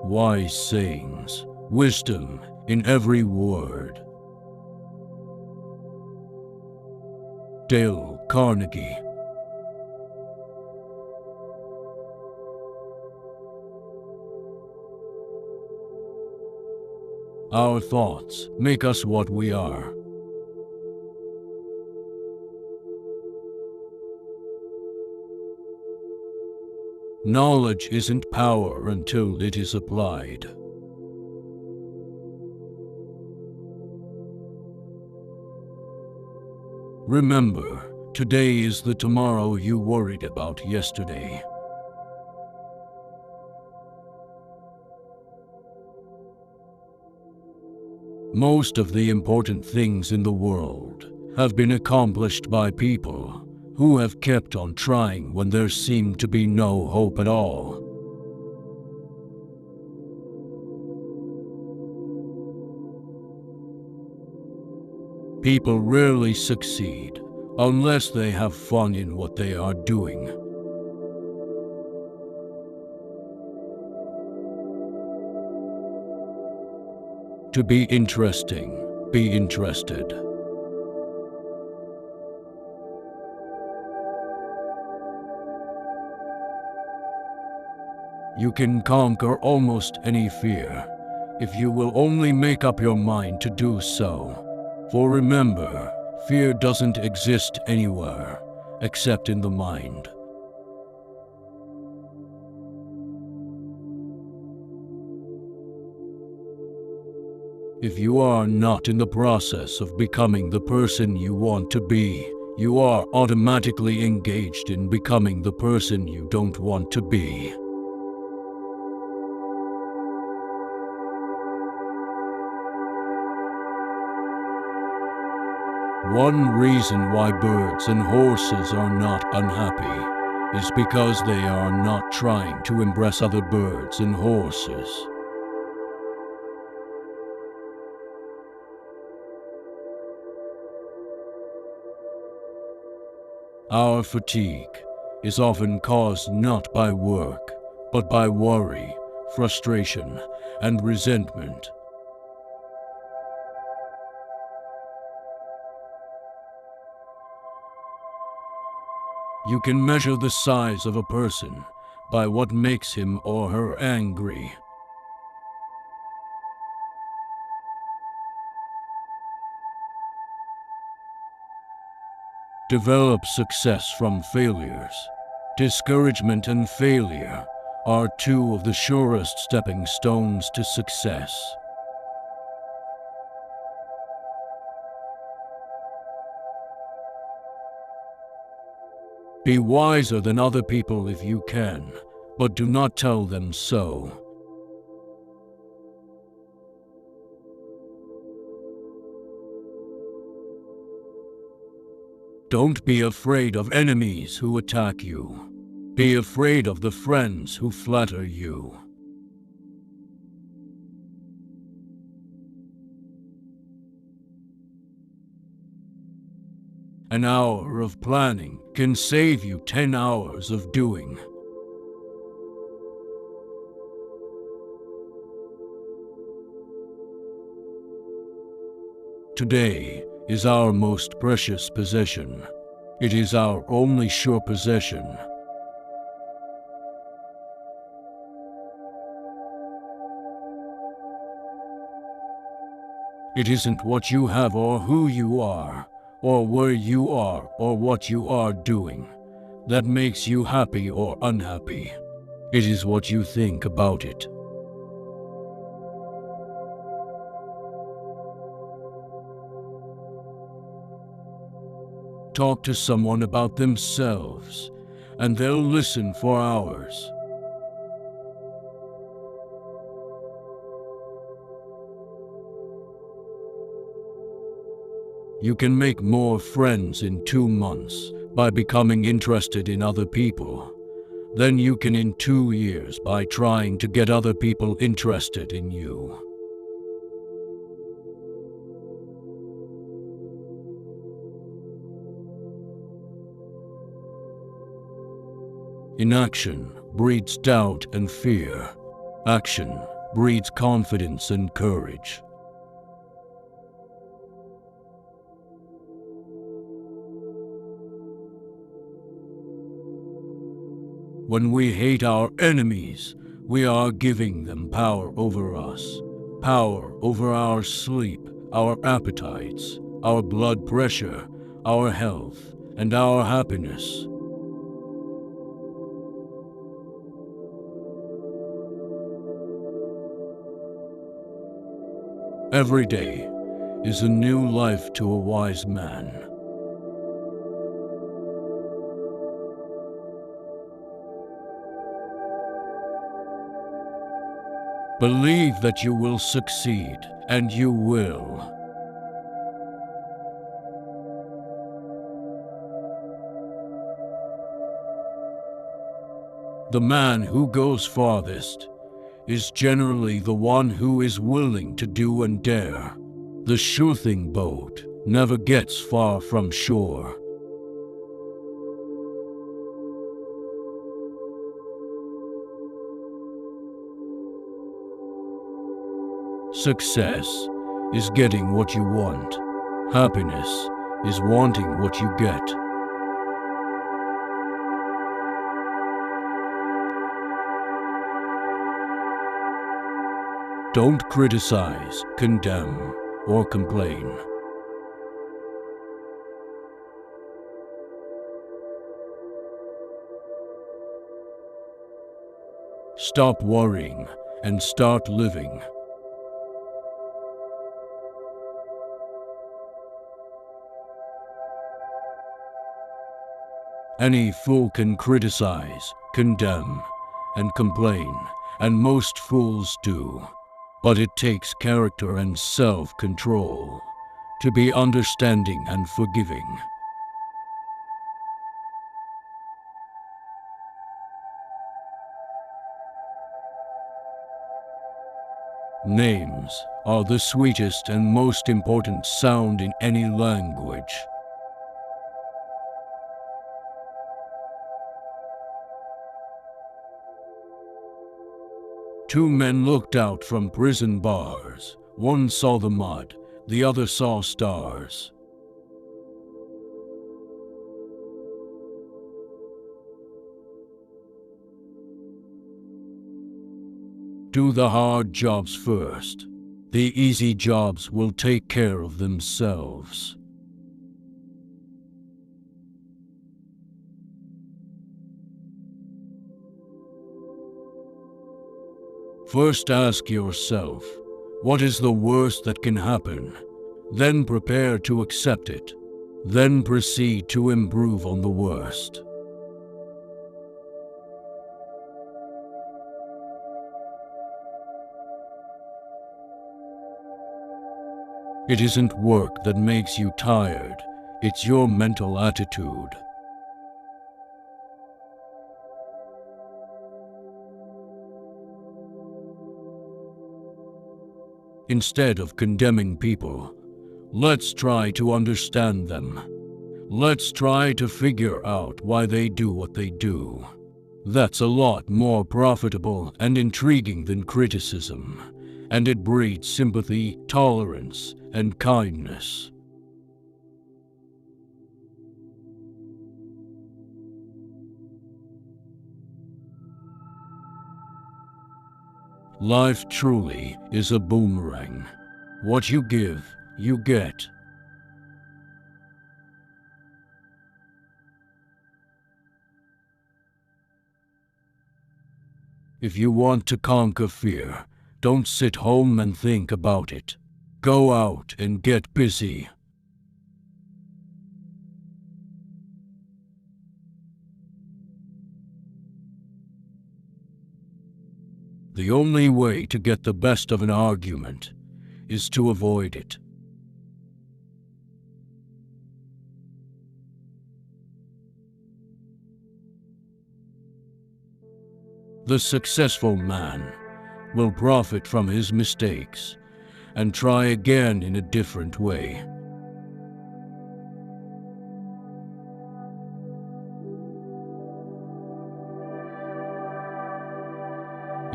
Wise sayings, wisdom in every word. Dale Carnegie. Our thoughts make us what we are. Knowledge isn't power until it is applied. Remember, today is the tomorrow you worried about yesterday. Most of the important things in the world have been accomplished by people who have kept on trying when there seemed to be no hope at all. People rarely succeed unless they have fun in what they are doing. To be interesting, be interested. You can conquer almost any fear if you will only make up your mind to do so. For remember, fear doesn't exist anywhere except in the mind. If you are not in the process of becoming the person you want to be, you are automatically engaged in becoming the person you don't want to be. One reason why birds and horses are not unhappy is because they are not trying to impress other birds and horses. Our fatigue is often caused not by work, but by worry, frustration, and resentment. You can measure the size of a person by what makes him or her angry. Develop success from failures. Discouragement and failure are two of the surest stepping stones to success. Be wiser than other people if you can, but do not tell them so. Don't be afraid of enemies who attack you. Be afraid of the friends who flatter you. An hour of planning can save you 10 hours of doing. Today is our most precious possession. It is our only sure possession. It isn't what you have or who you are, or where you are or what you are doing that makes you happy or unhappy. It is what you think about it. Talk to someone about themselves, and they'll listen for hours. You can make more friends in 2 months by becoming interested in other people than you can in 2 years by trying to get other people interested in you. Inaction breeds doubt and fear. Action breeds confidence and courage. When we hate our enemies, we are giving them power over us, power over our sleep, our appetites, our blood pressure, our health, and our happiness. Every day is a new life to a wise man. Believe that you will succeed, and you will. The man who goes farthest is generally the one who is willing to do and dare. The shooting boat never gets far from shore. Success is getting what you want. Happiness is wanting what you get. Don't criticize, condemn, or complain. Stop worrying and start living. Any fool can criticize, condemn, and complain, and most fools do. But it takes character and self-control to be understanding and forgiving. Names are the sweetest and most important sound in any language. Two men looked out from prison bars. One saw the mud, the other saw stars. Do the hard jobs first. The easy jobs will take care of themselves. First ask yourself, what is the worst that can happen? Then prepare to accept it. Then proceed to improve on the worst. It isn't work that makes you tired, it's your mental attitude. Instead of condemning people, let's try to understand them. Let's try to figure out why they do what they do. That's a lot more profitable and intriguing than criticism, and it breeds sympathy, tolerance, and kindness. Life truly is a boomerang. What you give, you get. If you want to conquer fear, don't sit home and think about it. Go out and get busy. The only way to get the best of an argument is to avoid it. The successful man will profit from his mistakes and try again in a different way.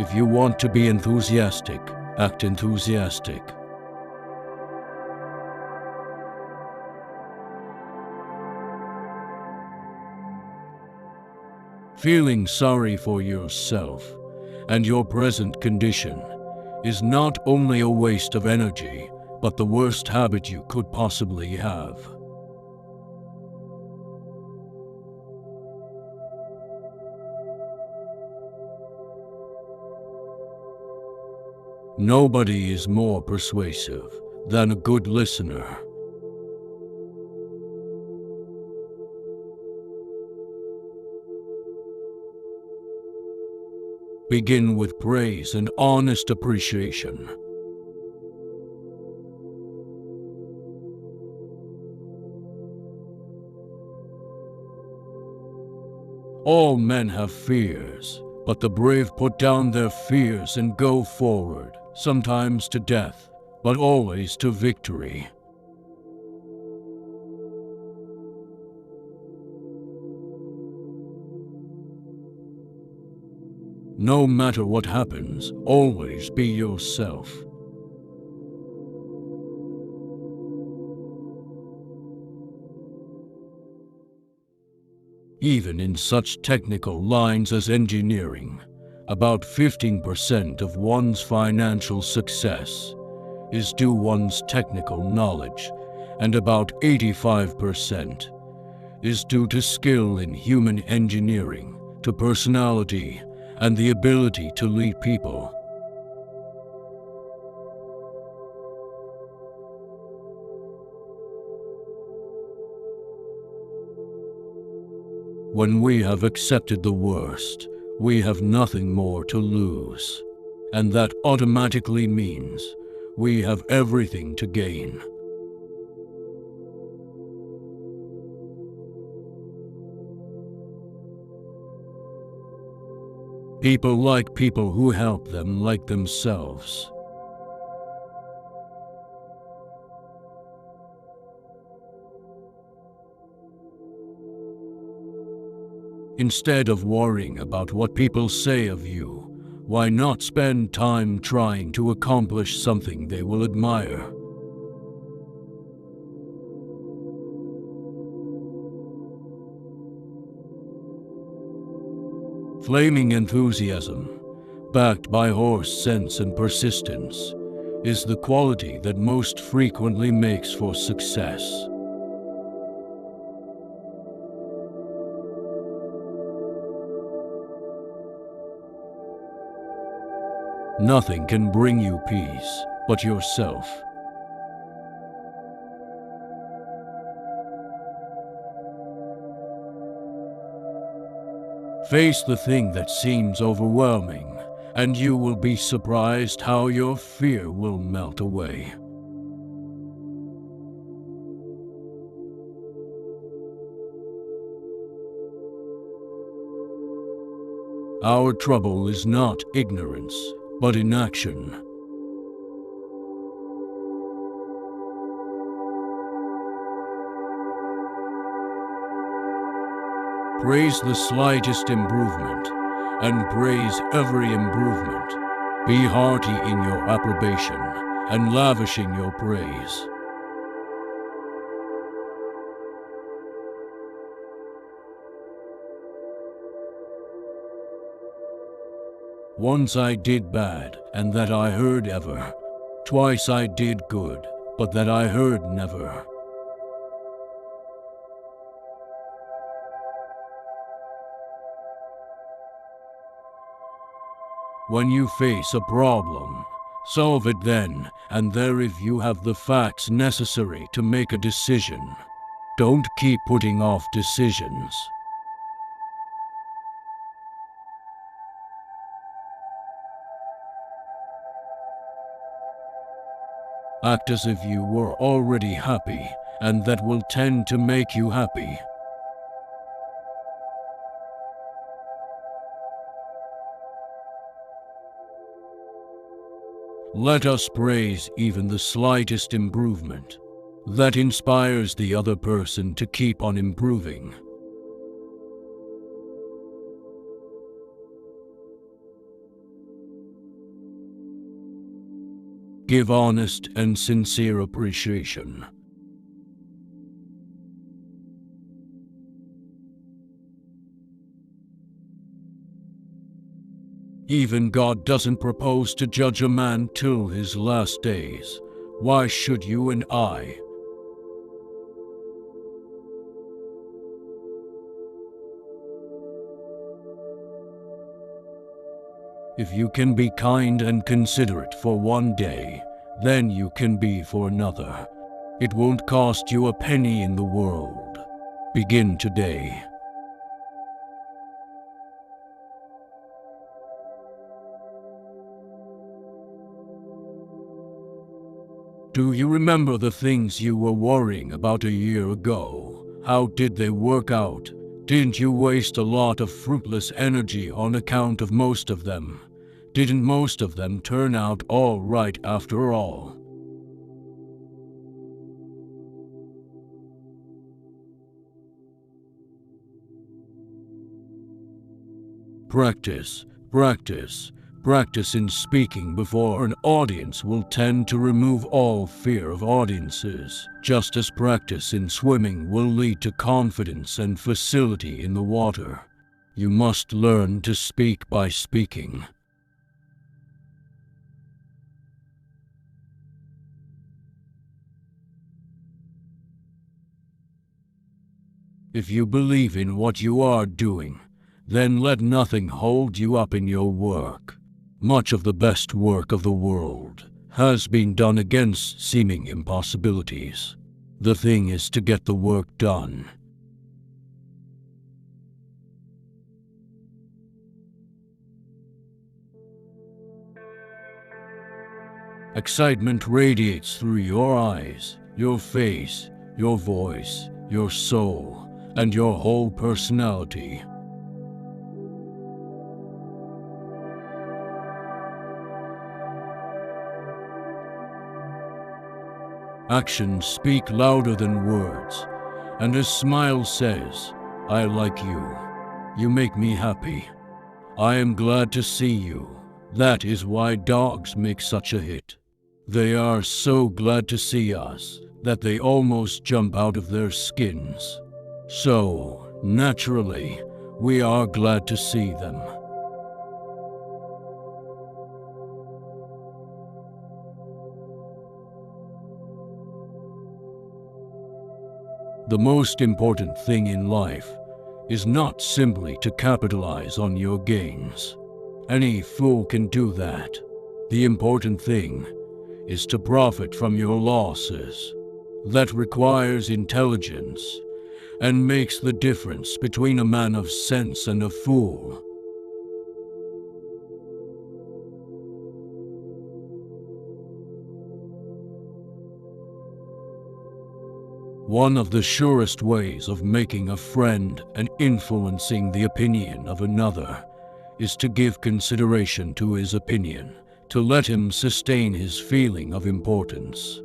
If you want to be enthusiastic, act enthusiastic. Feeling sorry for yourself and your present condition is not only a waste of energy, but the worst habit you could possibly have. Nobody is more persuasive than a good listener. Begin with praise and honest appreciation. All men have fears, but the brave put down their fears and go forward, sometimes to death, but always to victory. No matter what happens, always be yourself. Even in such technical lines as engineering, about 15% of one's financial success is due one's technical knowledge, and about 85% is due to skill in human engineering, to personality, and the ability to lead people. When we have accepted the worst, we have nothing more to lose, and that automatically means we have everything to gain. People like people who help them like themselves. Instead of worrying about what people say of you, why not spend time trying to accomplish something they will admire? Flaming enthusiasm, backed by horse sense and persistence, is the quality that most frequently makes for success. Nothing can bring you peace but yourself. Face the thing that seems overwhelming, and you will be surprised how your fear will melt away. Our trouble is not ignorance, but inaction. Praise the slightest improvement, and praise every improvement. Be hearty in your approbation, and lavishing your praise. Once I did bad, and that I heard ever. Twice I did good, but that I heard never. When you face a problem, solve it then and there if you have the facts necessary to make a decision. Don't keep putting off decisions. Act as if you were already happy, and that will tend to make you happy. Let us praise even the slightest improvement. That inspires the other person to keep on improving. Give honest and sincere appreciation. Even God doesn't propose to judge a man till his last days. Why should you and I? If you can be kind and considerate for one day, then you can be for another. It won't cost you a penny in the world. Begin today. Do you remember the things you were worrying about a year ago? How did they work out? Didn't you waste a lot of fruitless energy on account of most of them? Didn't most of them turn out all right after all? Practice, practice, practice in speaking before an audience will tend to remove all fear of audiences, just as practice in swimming will lead to confidence and facility in the water. You must learn to speak by speaking. If you believe in what you are doing, then let nothing hold you up in your work. Much of the best work of the world has been done against seeming impossibilities. The thing is to get the work done. Excitement radiates through your eyes, your face, your voice, your soul, and your whole personality. Actions speak louder than words, and a smile says, "I like you. You make me happy. I am glad to see you." That is why dogs make such a hit. They are so glad to see us that they almost jump out of their skins. So, naturally, we are glad to see them. The most important thing in life is not simply to capitalize on your gains. Any fool can do that. The important thing is to profit from your losses. That requires intelligence and makes the difference between a man of sense and a fool. One of the surest ways of making a friend and influencing the opinion of another is to give consideration to his opinion, to let him sustain his feeling of importance.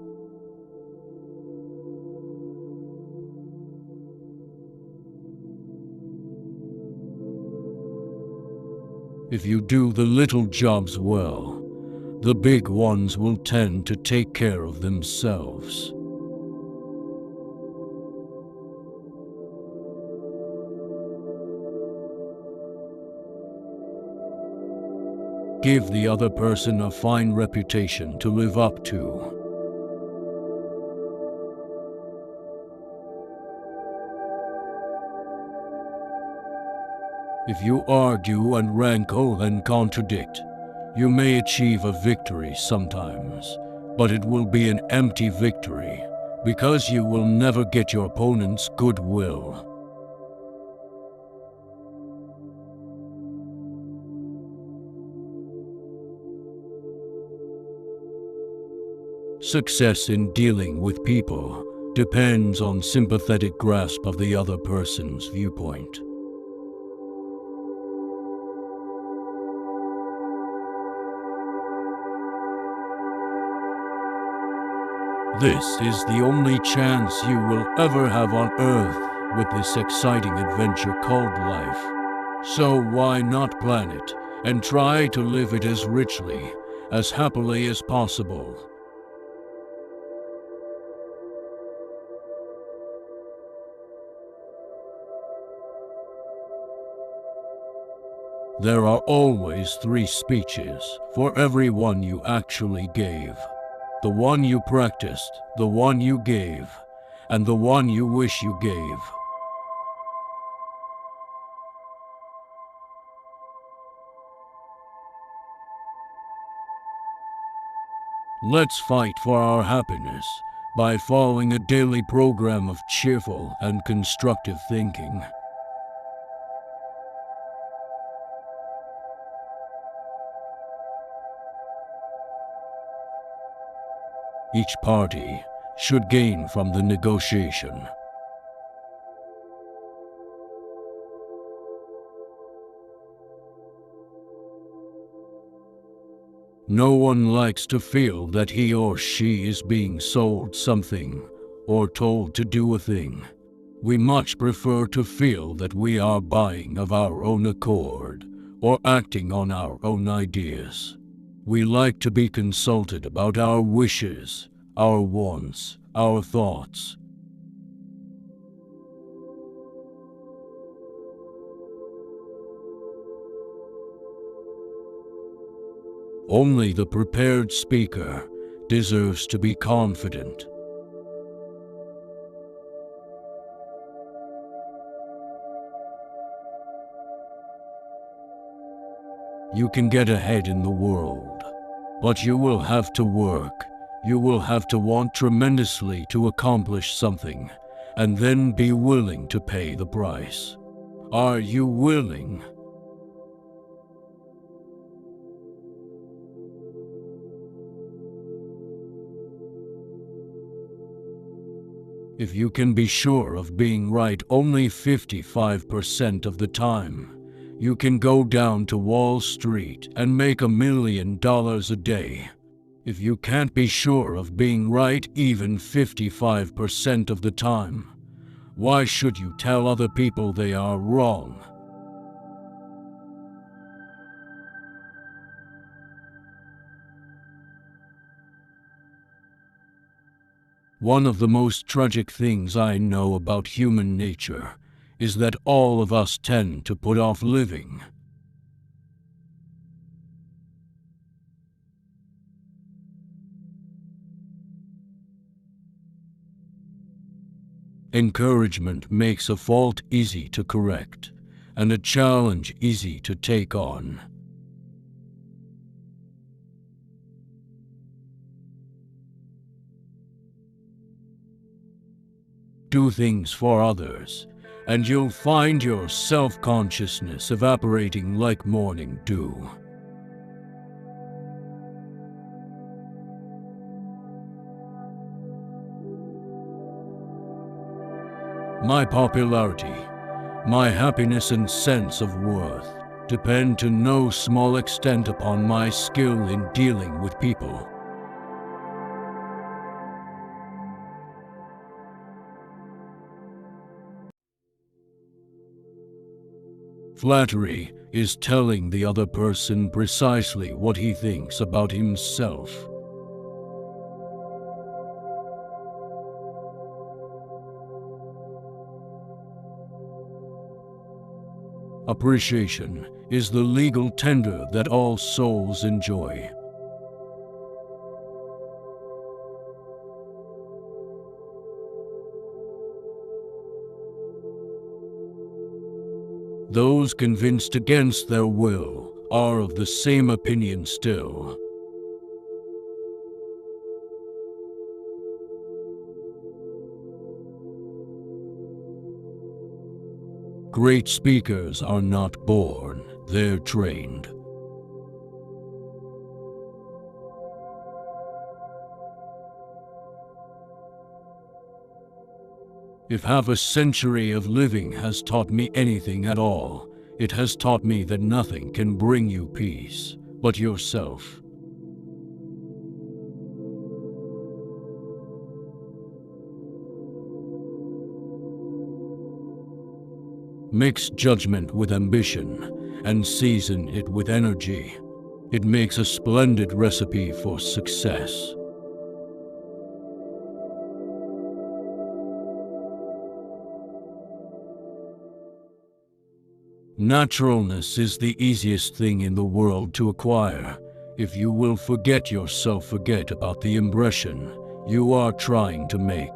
If you do the little jobs well, the big ones will tend to take care of themselves. Give the other person a fine reputation to live up to. If you argue and rankle and contradict, you may achieve a victory sometimes, but it will be an empty victory because you will never get your opponent's goodwill. Success in dealing with people depends on sympathetic grasp of the other person's viewpoint. This is the only chance you will ever have on Earth with this exciting adventure called life. So why not plan it and try to live it as richly, as happily as possible? There are always 3 speeches for every one you actually gave. The one you practiced, the one you gave, and the one you wish you gave. Let's fight for our happiness by following a daily program of cheerful and constructive thinking. Each party should gain from the negotiation. No one likes to feel that he or she is being sold something or told to do a thing. We much prefer to feel that we are buying of our own accord or acting on our own ideas. We like to be consulted about our wishes, our wants, our thoughts. Only the prepared speaker deserves to be confident. You can get ahead in the world, but you will have to work. You will have to want tremendously to accomplish something, and then be willing to pay the price. Are you willing? If you can be sure of being right only 55% of the time, you can go down to Wall Street and make $1 million a day. If you can't be sure of being right even 55% of the time, why should you tell other people they are wrong? One of the most tragic things I know about human nature is that all of us tend to put off living. Encouragement makes a fault easy to correct, and a challenge easy to take on. Do things for others, and you'll find your self-consciousness evaporating like morning dew. My popularity, my happiness and sense of worth depend to no small extent upon my skill in dealing with people. Flattery is telling the other person precisely what he thinks about himself. Appreciation is the legal tender that all souls enjoy. Those convinced against their will are of the same opinion still. Great speakers are not born, they're trained. If half a century of living has taught me anything at all, it has taught me that nothing can bring you peace but yourself. Mix judgment with ambition and season it with energy. It makes a splendid recipe for success. Naturalness is the easiest thing in the world to acquire. If you will forget yourself, forget about the impression you are trying to make.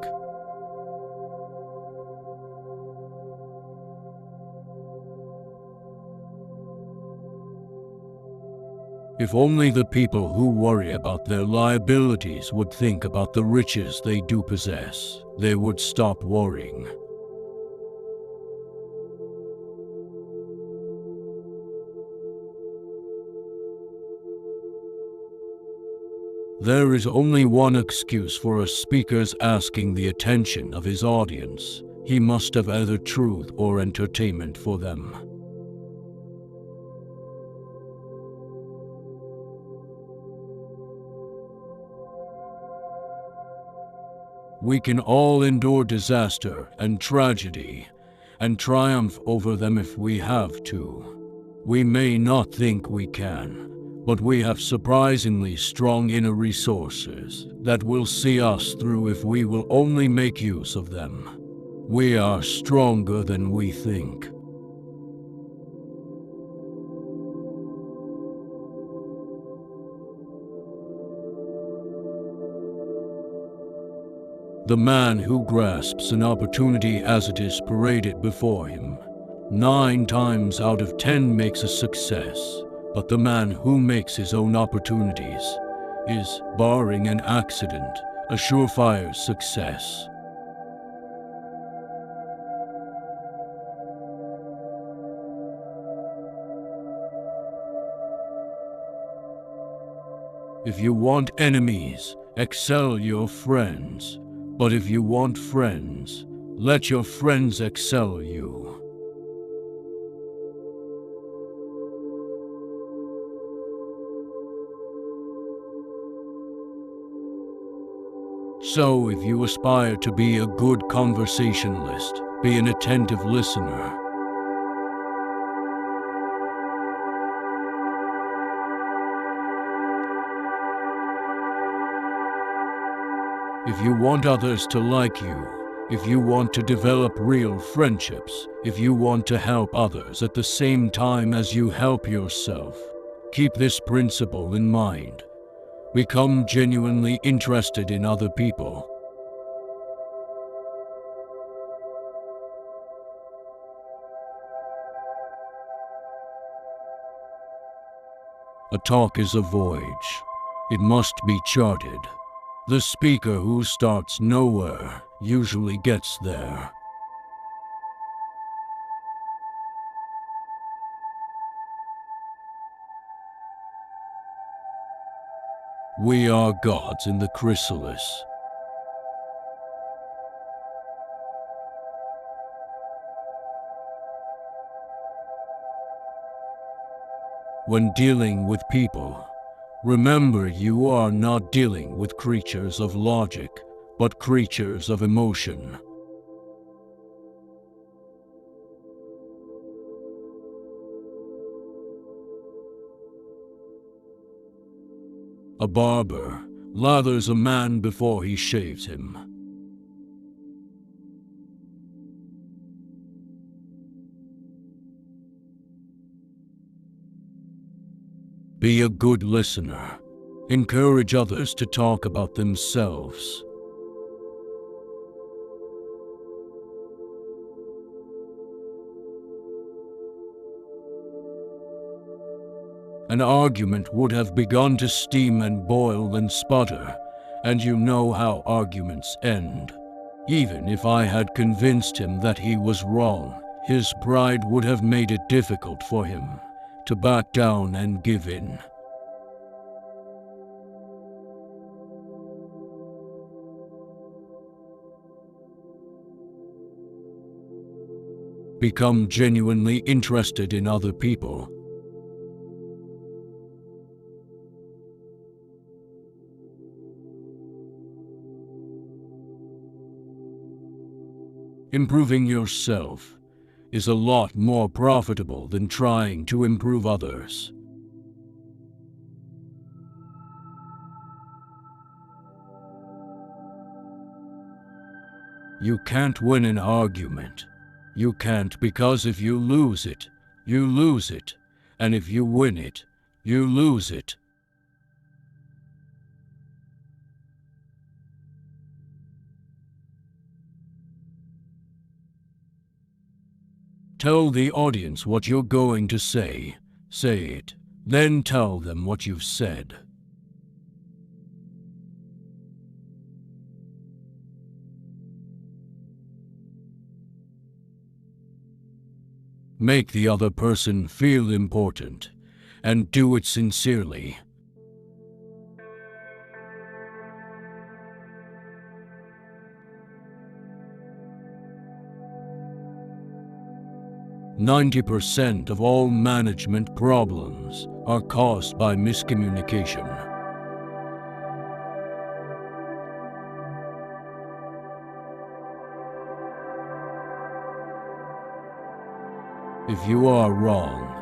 If only the people who worry about their liabilities would think about the riches they do possess, they would stop worrying. There is only one excuse for a speaker's asking the attention of his audience. He must have either truth or entertainment for them. We can all endure disaster and tragedy and triumph over them if we have to. We may not think we can, but we have surprisingly strong inner resources that will see us through if we will only make use of them. We are stronger than we think. The man who grasps an opportunity as it is paraded before him, 9 times out of 10 makes a success, but the man who makes his own opportunities is, barring an accident, a surefire success. If you want enemies, excel your friends. But if you want friends, let your friends excel you. So if you aspire to be a good conversationalist, be an attentive listener. If you want others to like you, if you want to develop real friendships, if you want to help others at the same time as you help yourself, keep this principle in mind. Become genuinely interested in other people. A talk is a voyage. It must be charted. The speaker who starts nowhere usually gets there. We are gods in the chrysalis. When dealing with people, remember you are not dealing with creatures of logic, but creatures of emotion. A barber lathers a man before he shaves him. Be a good listener. Encourage others to talk about themselves. An argument would have begun to steam and boil and sputter, and you know how arguments end. Even if I had convinced him that he was wrong, his pride would have made it difficult for him to back down and give in. Become genuinely interested in other people. Improving yourself is a lot more profitable than trying to improve others. You can't win an argument. You can't, because if you lose it, you lose it. And if you win it, you lose it. Tell the audience what you're going to say. Say it. Then tell them what you've said. Make the other person feel important, and do it sincerely. "90% of all management problems are caused by miscommunication." If you are wrong,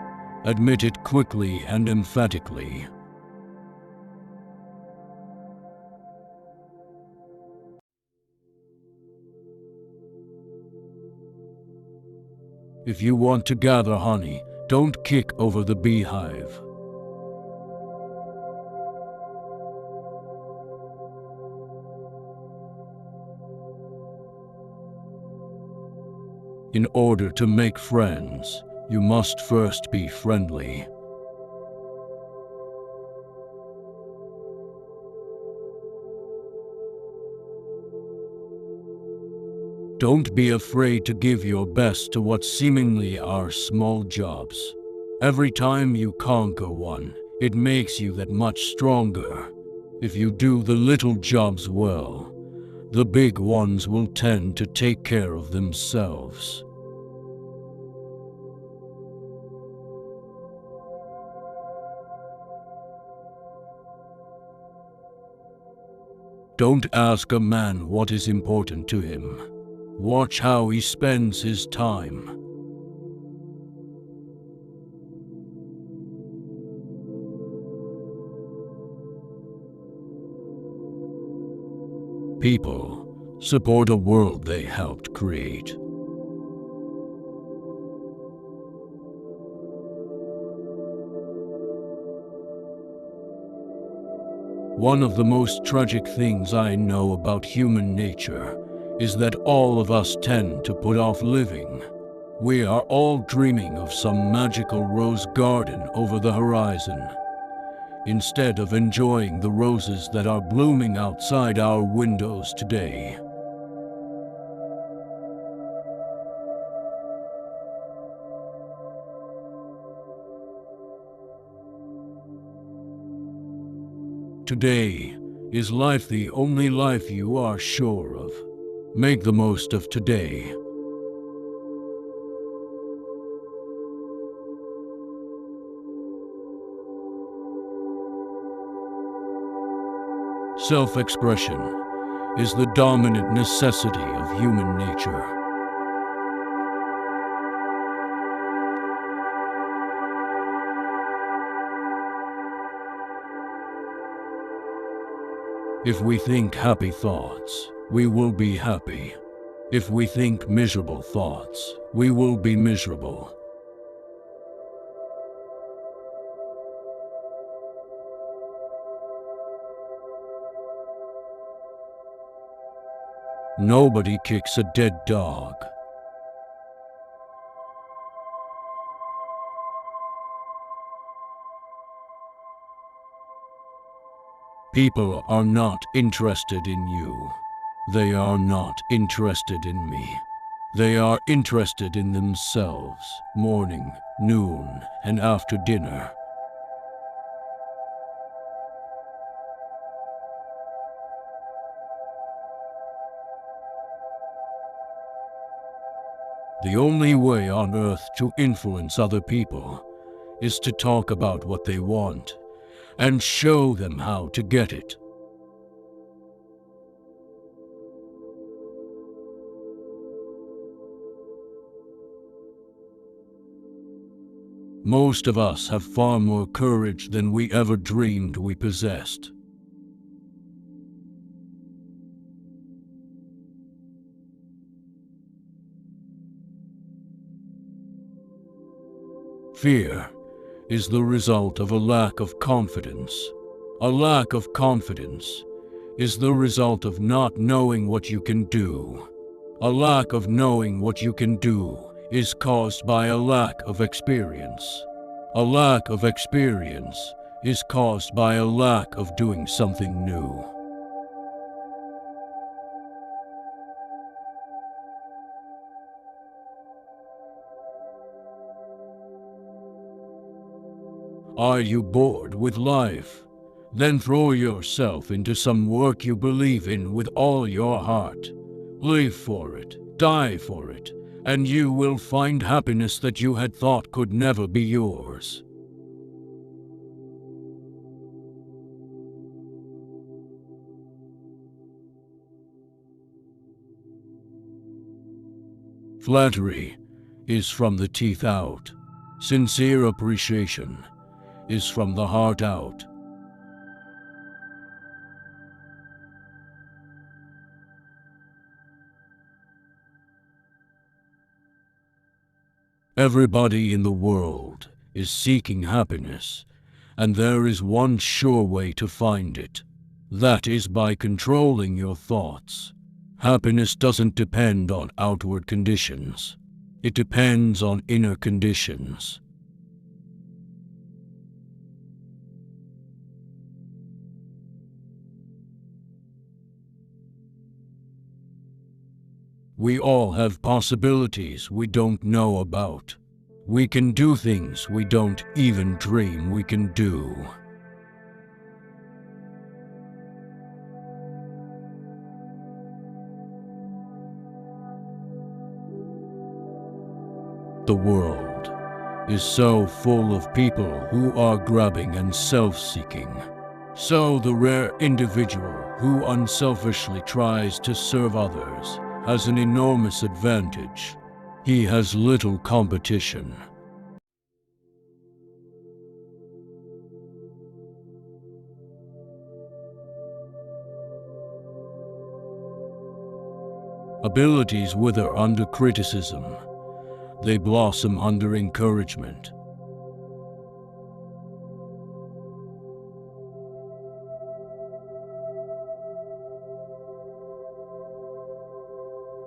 admit it quickly and emphatically. If you want to gather honey, don't kick over the beehive. In order to make friends, you must first be friendly. Don't be afraid to give your best to what seemingly are small jobs. Every time you conquer one, it makes you that much stronger. If you do the little jobs well, the big ones will tend to take care of themselves. Don't ask a man what is important to him. Watch how he spends his time. People support a world they helped create. One of the most tragic things I know about human nature is that all of us tend to put off living. We are all dreaming of some magical rose garden over the horizon, instead of enjoying the roses that are blooming outside our windows today. Today, is life the only life you are sure of? Make the most of today. Self-expression is the dominant necessity of human nature. If we think happy thoughts, we will be happy. If we think miserable thoughts, we will be miserable. Nobody kicks a dead dog. People are not interested in you. They are not interested in me. They are interested in themselves, morning, noon, and after dinner. The only way on earth to influence other people is to talk about what they want and show them how to get it. Most of us have far more courage than we ever dreamed we possessed. Fear is the result of a lack of confidence. A lack of confidence is the result of not knowing what you can do. A lack of knowing what you can do is caused by a lack of experience. A lack of experience is caused by a lack of doing something new. Are you bored with life? Then throw yourself into some work you believe in with all your heart. Live for it, die for it, and you will find happiness that you had thought could never be yours. Flattery is from the teeth out. Sincere appreciation is from the heart out. Everybody in the world is seeking happiness, and there is one sure way to find it. That is by controlling your thoughts. Happiness doesn't depend on outward conditions. It depends on inner conditions. We all have possibilities we don't know about. We can do things we don't even dream we can do. The world is so full of people who are grabbing and self-seeking. So the rare individual who unselfishly tries to serve others has an enormous advantage. He has little competition. Abilities wither under criticism. They blossom under encouragement.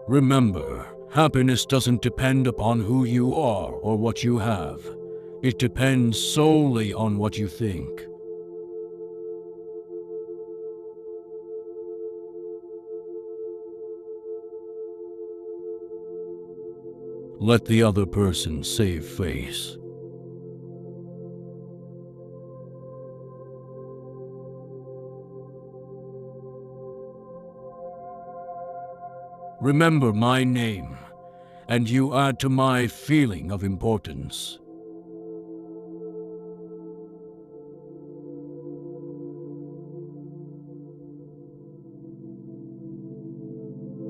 Remember, happiness doesn't depend upon who you are or what you have. It depends solely on what you think. Let the other person save face. Remember my name, and you add to my feeling of importance.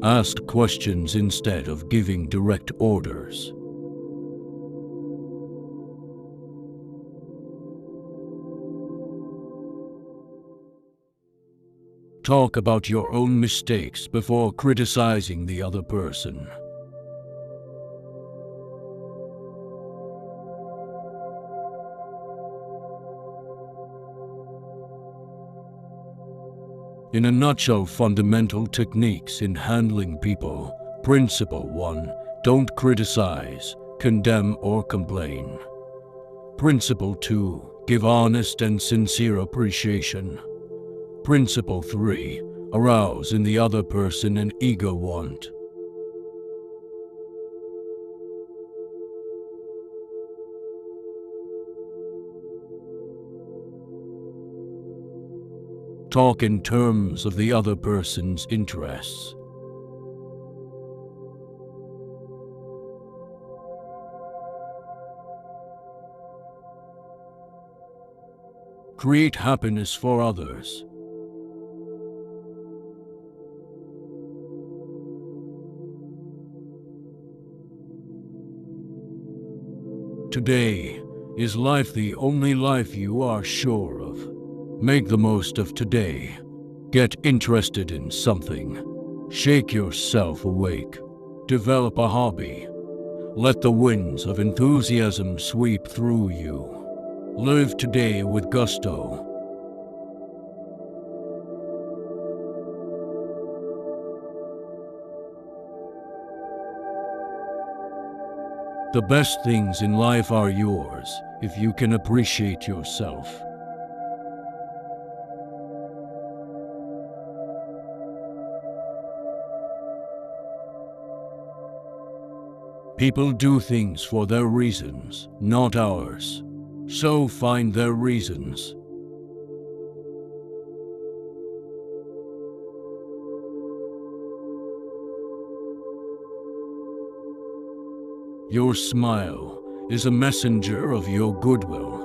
Ask questions instead of giving direct orders. Talk about your own mistakes before criticizing the other person. In a nutshell, fundamental techniques in handling people. Principle 1. Don't criticize, condemn, or complain. Principle 2. Give honest and sincere appreciation. Principle 3. Arouse in the other person an ego want. Talk in terms of the other person's interests. Create happiness for others. Today is life the only life you are sure of. Make the most of today. Get interested in something. Shake yourself awake. Develop a hobby. Let the winds of enthusiasm sweep through you. Live today with gusto. The best things in life are yours if you can appreciate yourself. People do things for their reasons, not ours. So find their reasons. Your smile is a messenger of your goodwill.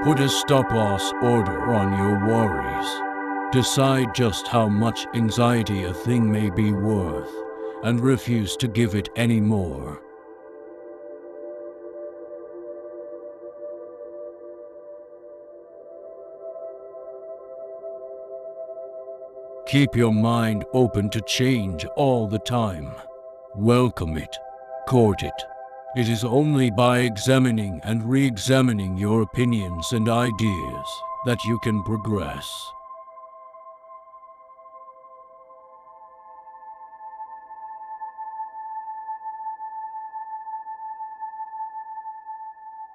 Put a stop-loss order on your worries. Decide just how much anxiety a thing may be worth, and refuse to give it any more. Keep your mind open to change all the time. Welcome it. Court it. It is only by examining and re-examining your opinions and ideas that you can progress.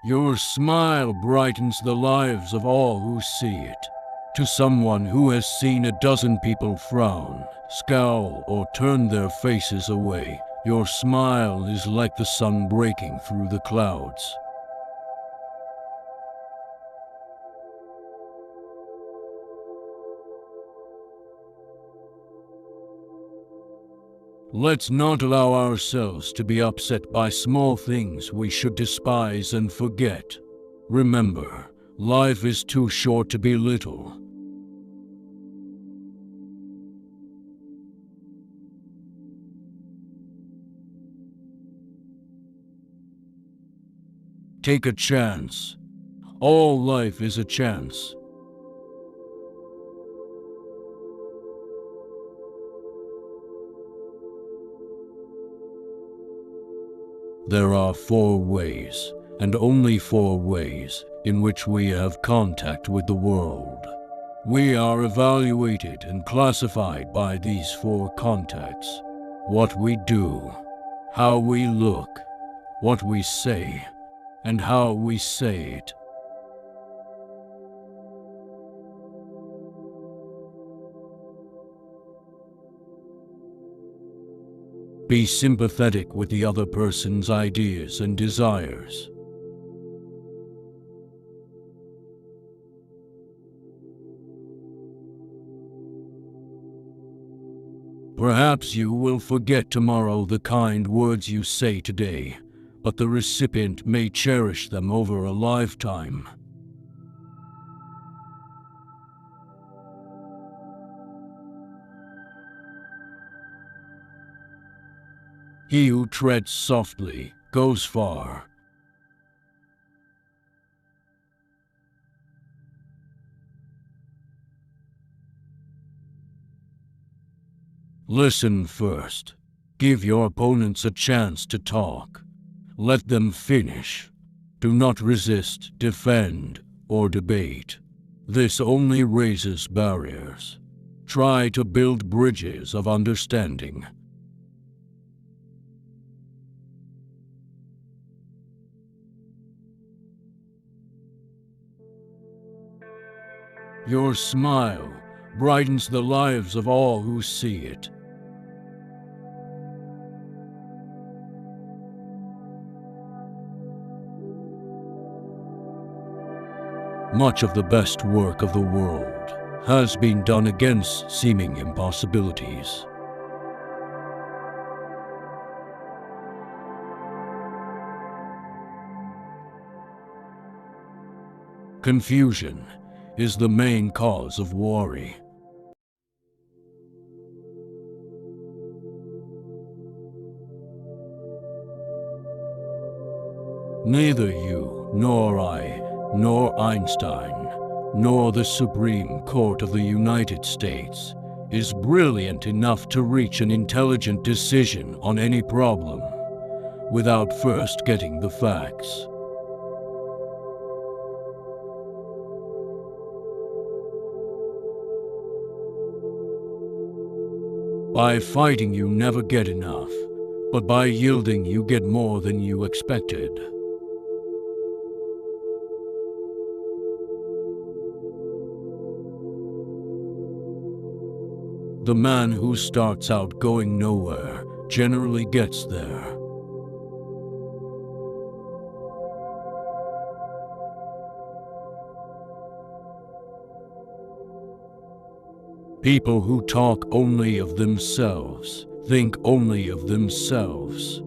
Your smile brightens the lives of all who see it. To someone who has seen a dozen people frown, scowl, or turn their faces away, your smile is like the sun breaking through the clouds. Let's not allow ourselves to be upset by small things we should despise and forget. Remember, life is too short to be little. Take a chance. All life is a chance. There are 4 ways, and only 4 ways, in which we have contact with the world. We are evaluated and classified by these 4 contacts: what we do, how we look, what we say, and how we say it. Be sympathetic with the other person's ideas and desires. Perhaps you will forget tomorrow the kind words you say today, but the recipient may cherish them over a lifetime. He who treads softly goes far. Listen first. Give your opponents a chance to talk. Let them finish. Do not resist, defend, or debate. This only raises barriers. Try to build bridges of understanding. Your smile brightens the lives of all who see it. Much of the best work of the world has been done against seeming impossibilities. Confusion is the main cause of worry. Neither you, nor I, nor Einstein, nor the Supreme Court of the United States is brilliant enough to reach an intelligent decision on any problem without first getting the facts. By fighting, you never get enough, but by yielding, you get more than you expected. The man who starts out going nowhere generally gets there. People who talk only of themselves think only of themselves.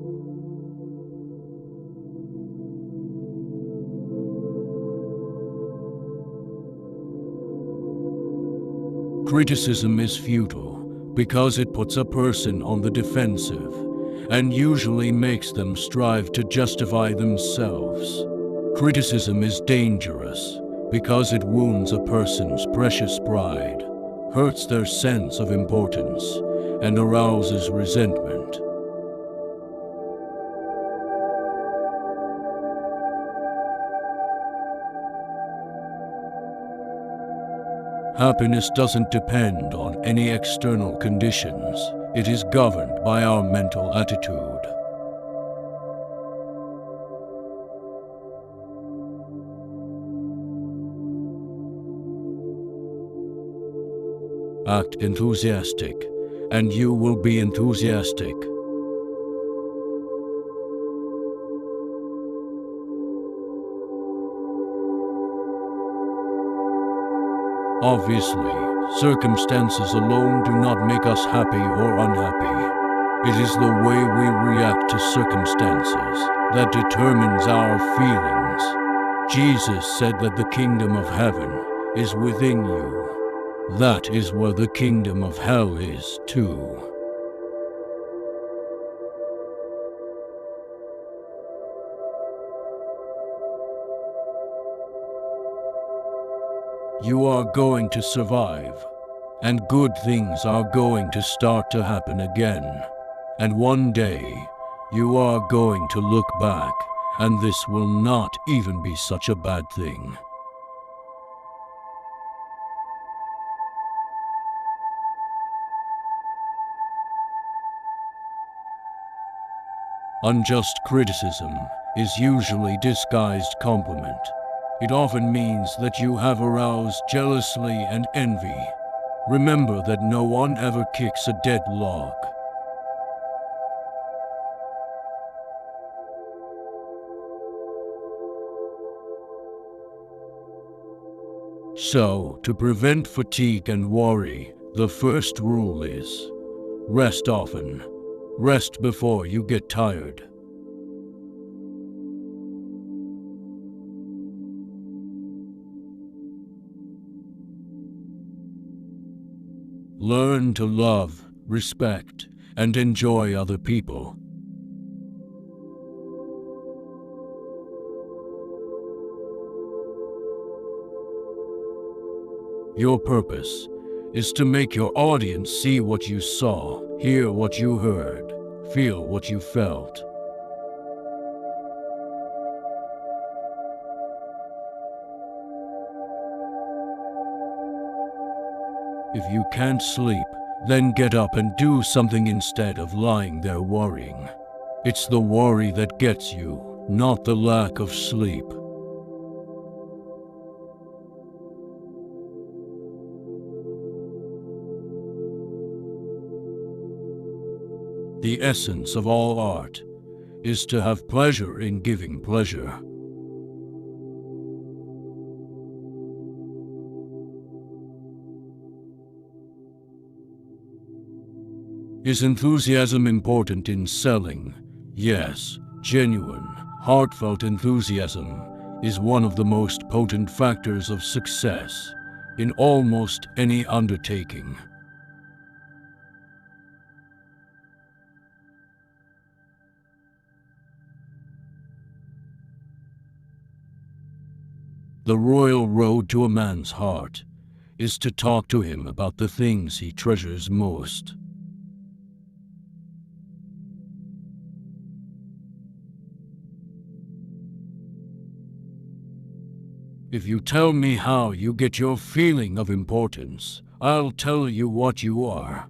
Criticism is futile because it puts a person on the defensive and usually makes them strive to justify themselves. Criticism is dangerous because it wounds a person's precious pride, hurts their sense of importance, and arouses resentment. Happiness doesn't depend on any external conditions. It is governed by our mental attitude. Act enthusiastic, and you will be enthusiastic. Obviously, circumstances alone do not make us happy or unhappy. It is the way we react to circumstances that determines our feelings. Jesus said that the kingdom of heaven is within you. That is where the kingdom of hell is, too. You are going to survive, and good things are going to start to happen again. And one day, you are going to look back, and this will not even be such a bad thing. Unjust criticism is usually disguised compliment. It often means that you have aroused jealousy and envy. Remember that no one ever kicks a dead log. So, to prevent fatigue and worry, the first rule is rest often. Rest before you get tired. Learn to love, respect, and enjoy other people. Your purpose is to make your audience see what you saw, hear what you heard, feel what you felt. If you can't sleep, then get up and do something instead of lying there worrying. It's the worry that gets you, not the lack of sleep. The essence of all art is to have pleasure in giving pleasure. Is enthusiasm important in selling? Yes, genuine, heartfelt enthusiasm is one of the most potent factors of success in almost any undertaking. The royal road to a man's heart is to talk to him about the things he treasures most. If you tell me how you get your feeling of importance, I'll tell you what you are.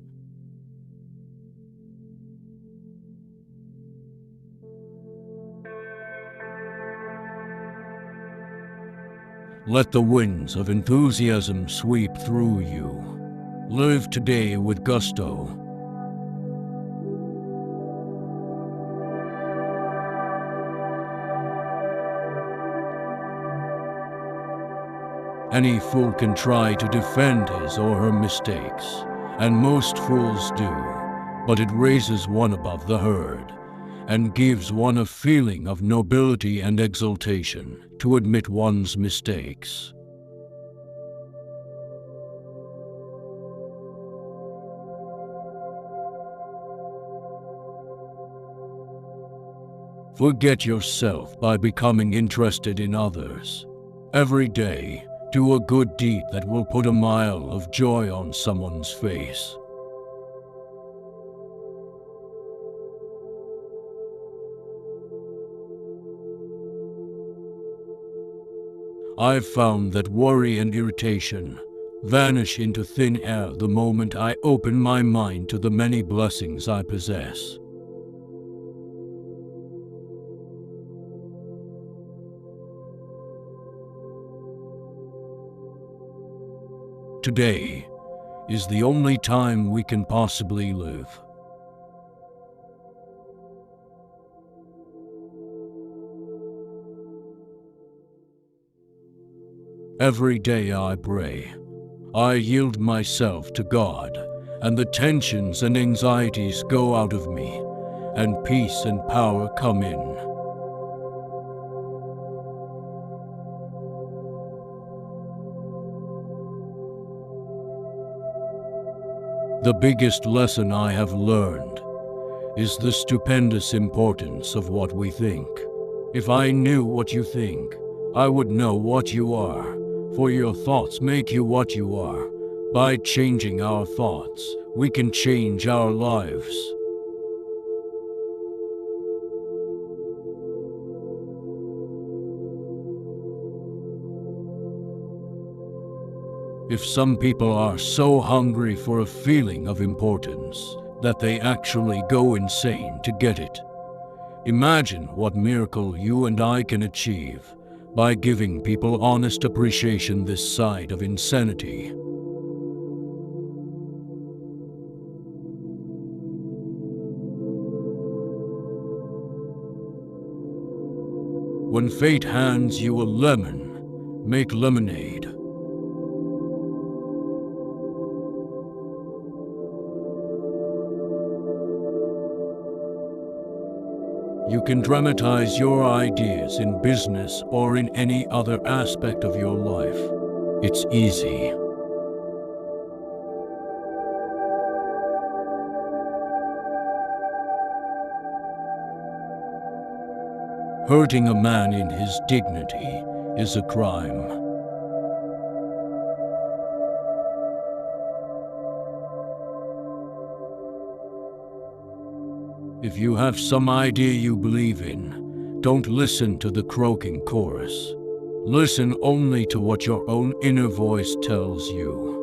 Let the winds of enthusiasm sweep through you. Live today with gusto. Any fool can try to defend his or her mistakes, and most fools do, but it raises one above the herd, and gives one a feeling of nobility and exultation to admit one's mistakes. Forget yourself by becoming interested in others. Every day, do a good deed that will put a smile of joy on someone's face. I've found that worry and irritation vanish into thin air the moment I open my mind to the many blessings I possess. Today is the only time we can possibly live. Every day I pray. I yield myself to God, and the tensions and anxieties go out of me, and peace and power come in. The biggest lesson I have learned is the stupendous importance of what we think. If I knew what you think, I would know what you are, for your thoughts make you what you are. By changing our thoughts, we can change our lives. If some people are so hungry for a feeling of importance that they actually go insane to get it, imagine what miracle you and I can achieve by giving people honest appreciation this side of insanity. When fate hands you a lemon, make lemonade. You can dramatize your ideas in business or in any other aspect of your life. It's easy. Hurting a man in his dignity is a crime. If you have some idea you believe in, don't listen to the croaking chorus. Listen only to what your own inner voice tells you.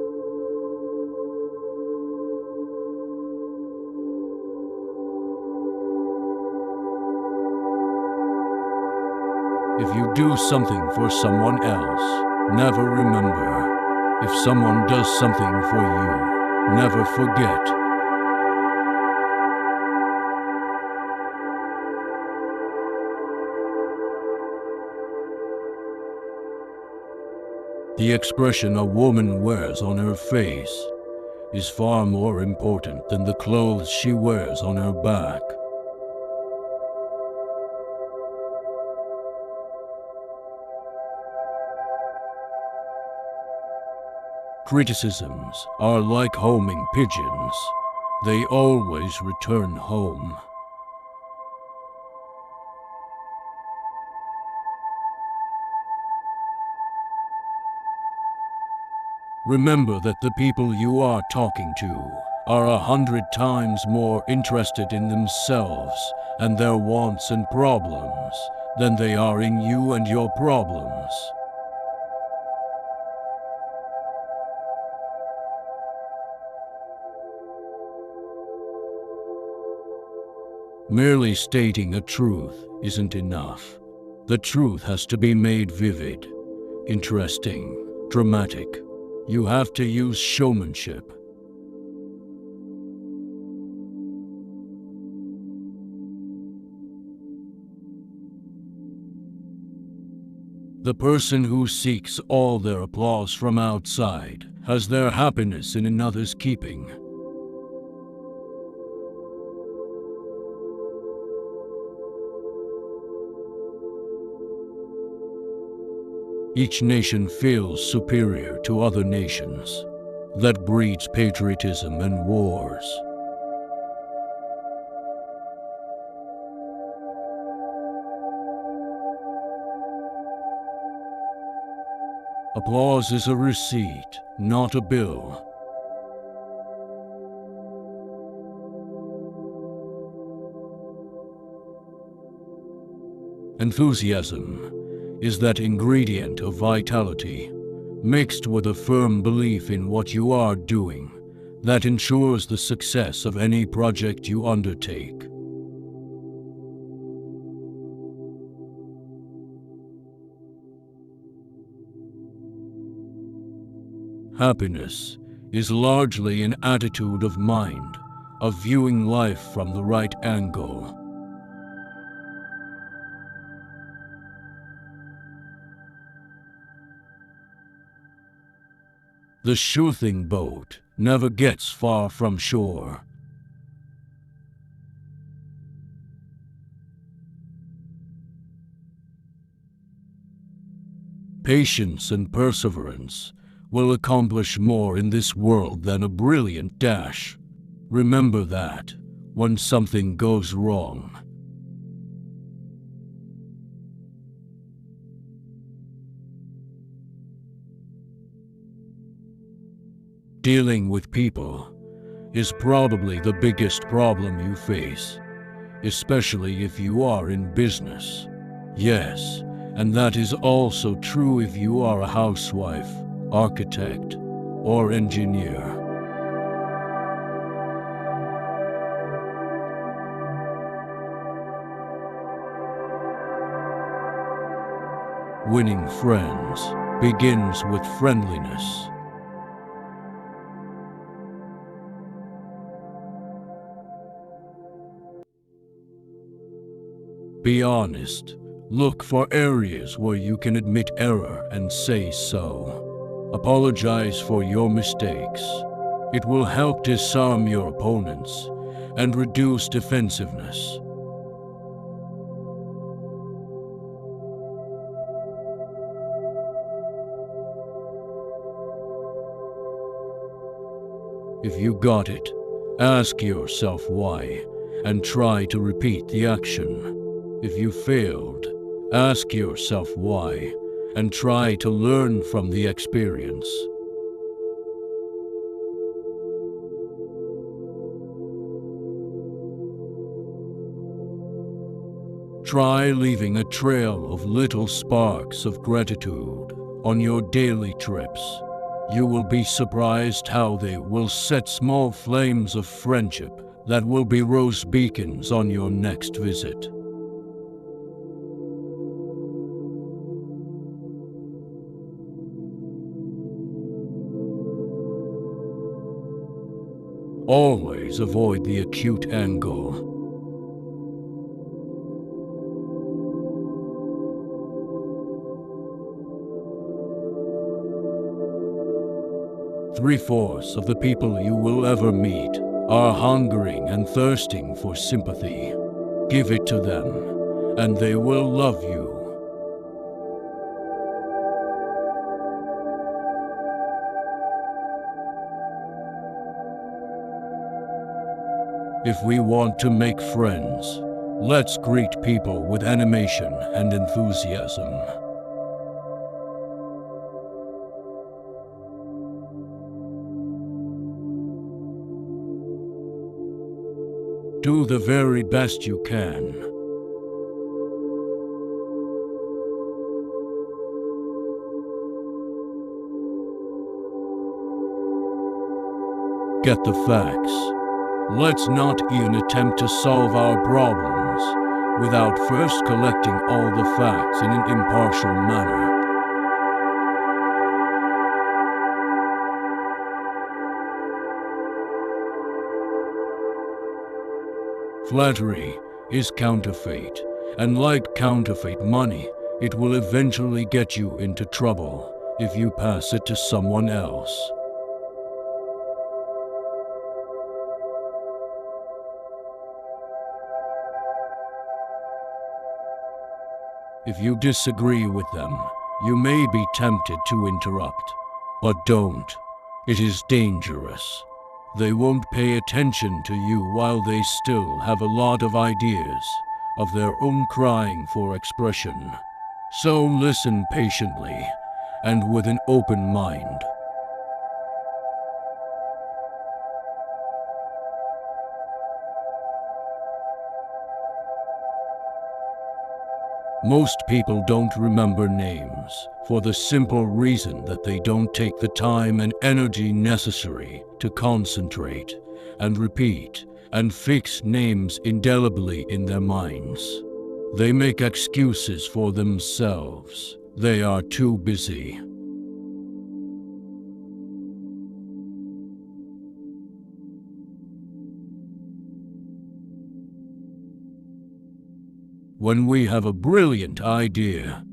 If you do something for someone else, never remember. If someone does something for you, never forget. The expression a woman wears on her face is far more important than the clothes she wears on her back. Criticisms are like homing pigeons. They always return home. Remember that the people you are talking to are 100 times more interested in themselves and their wants and problems than they are in you and your problems. Merely stating a truth isn't enough. The truth has to be made vivid, interesting, dramatic. You have to use showmanship. The person who seeks all their applause from outside has their happiness in another's keeping. Each nation feels superior to other nations. That breeds patriotism and wars. Applause is a receipt, not a bill. Enthusiasm is that ingredient of vitality, mixed with a firm belief in what you are doing, that ensures the success of any project you undertake. Happiness is largely an attitude of mind, of viewing life from the right angle. The shooting boat never gets far from shore. Patience and perseverance will accomplish more in this world than a brilliant dash. Remember that when something goes wrong. Dealing with people is probably the biggest problem you face, especially if you are in business. Yes, and that is also true if you are a housewife, architect, or engineer. Winning friends begins with friendliness. Be honest. Look for areas where you can admit error and say so. Apologize for your mistakes. It will help disarm your opponents and reduce defensiveness. If you got it, ask yourself why and try to repeat the action. If you failed, ask yourself why and try to learn from the experience. Try leaving a trail of little sparks of gratitude on your daily trips. You will be surprised how they will set small flames of friendship that will be rose beacons on your next visit. Always avoid the acute angle. Three-fourths of the people you will ever meet are hungering and thirsting for sympathy. Give it to them, and they will love you. If we want to make friends, let's greet people with animation and enthusiasm. Do the very best you can. Get the facts. Let's not even attempt to solve our problems without first collecting all the facts in an impartial manner. Flattery is counterfeit, and like counterfeit money, it will eventually get you into trouble if you pass it to someone else. If you disagree with them, you may be tempted to interrupt. But don't. It is dangerous. They won't pay attention to you while they still have a lot of ideas of their own crying for expression. So listen patiently and with an open mind. Most people don't remember names for the simple reason that they don't take the time and energy necessary to concentrate and repeat and fix names indelibly in their minds. They make excuses for themselves. They are too busy. When we have a brilliant idea,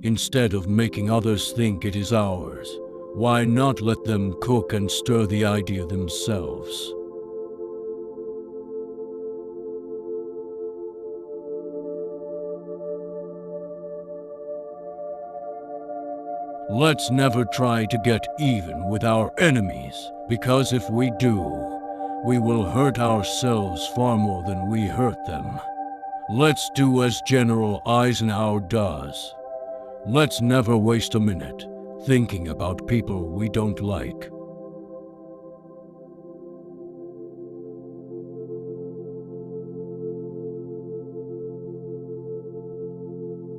instead of making others think it is ours, why not let them cook and stir the idea themselves? Let's never try to get even with our enemies, because if we do, we will hurt ourselves far more than we hurt them. Let's do as General Eisenhower does. Let's never waste a minute thinking about people we don't like.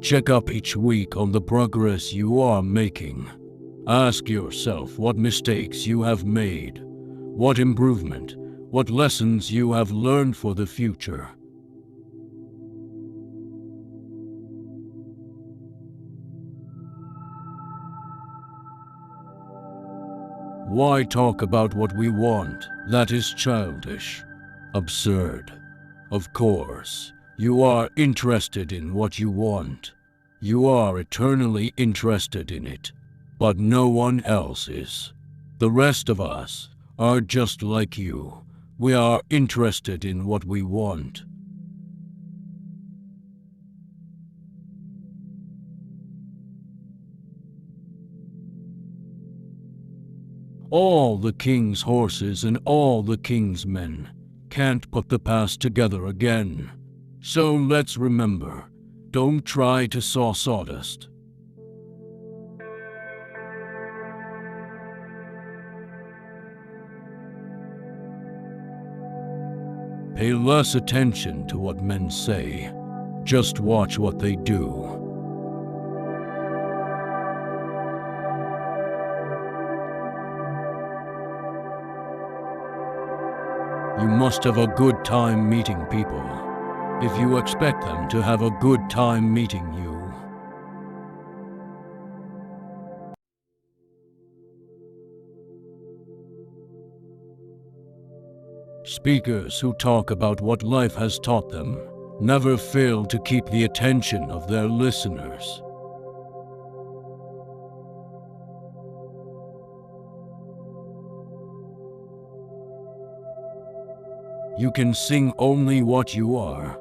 Check up each week on the progress you are making. Ask yourself what mistakes you have made, what improvement, what lessons you have learned for the future. Why talk about what we want? That is childish, absurd. Of course, you are interested in what you want. You are eternally interested in it, but no one else is. The rest of us are just like you. We are interested in what we want. All the king's horses and all the king's men can't put the past together again. So let's remember, don't try to saw sawdust. Pay less attention to what men say. Just watch what they do. You must have a good time meeting people if you expect them to have a good time meeting you. Speakers who talk about what life has taught them never fail to keep the attention of their listeners. You can sing only what you are.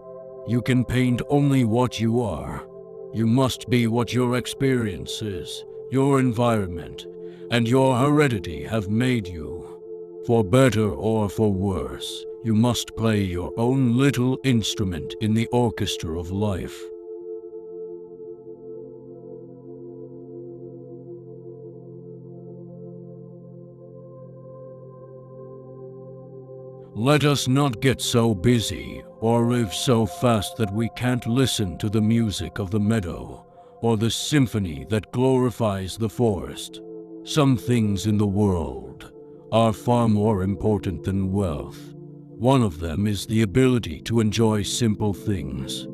You can paint only what you are. You must be what your experiences, your environment, and your heredity have made you. For better or for worse, you must play your own little instrument in the orchestra of life. Let us not get so busy or live so fast that we can't listen to the music of the meadow or the symphony that glorifies the forest. Some things in the world are far more important than wealth. One of them is the ability to enjoy simple things.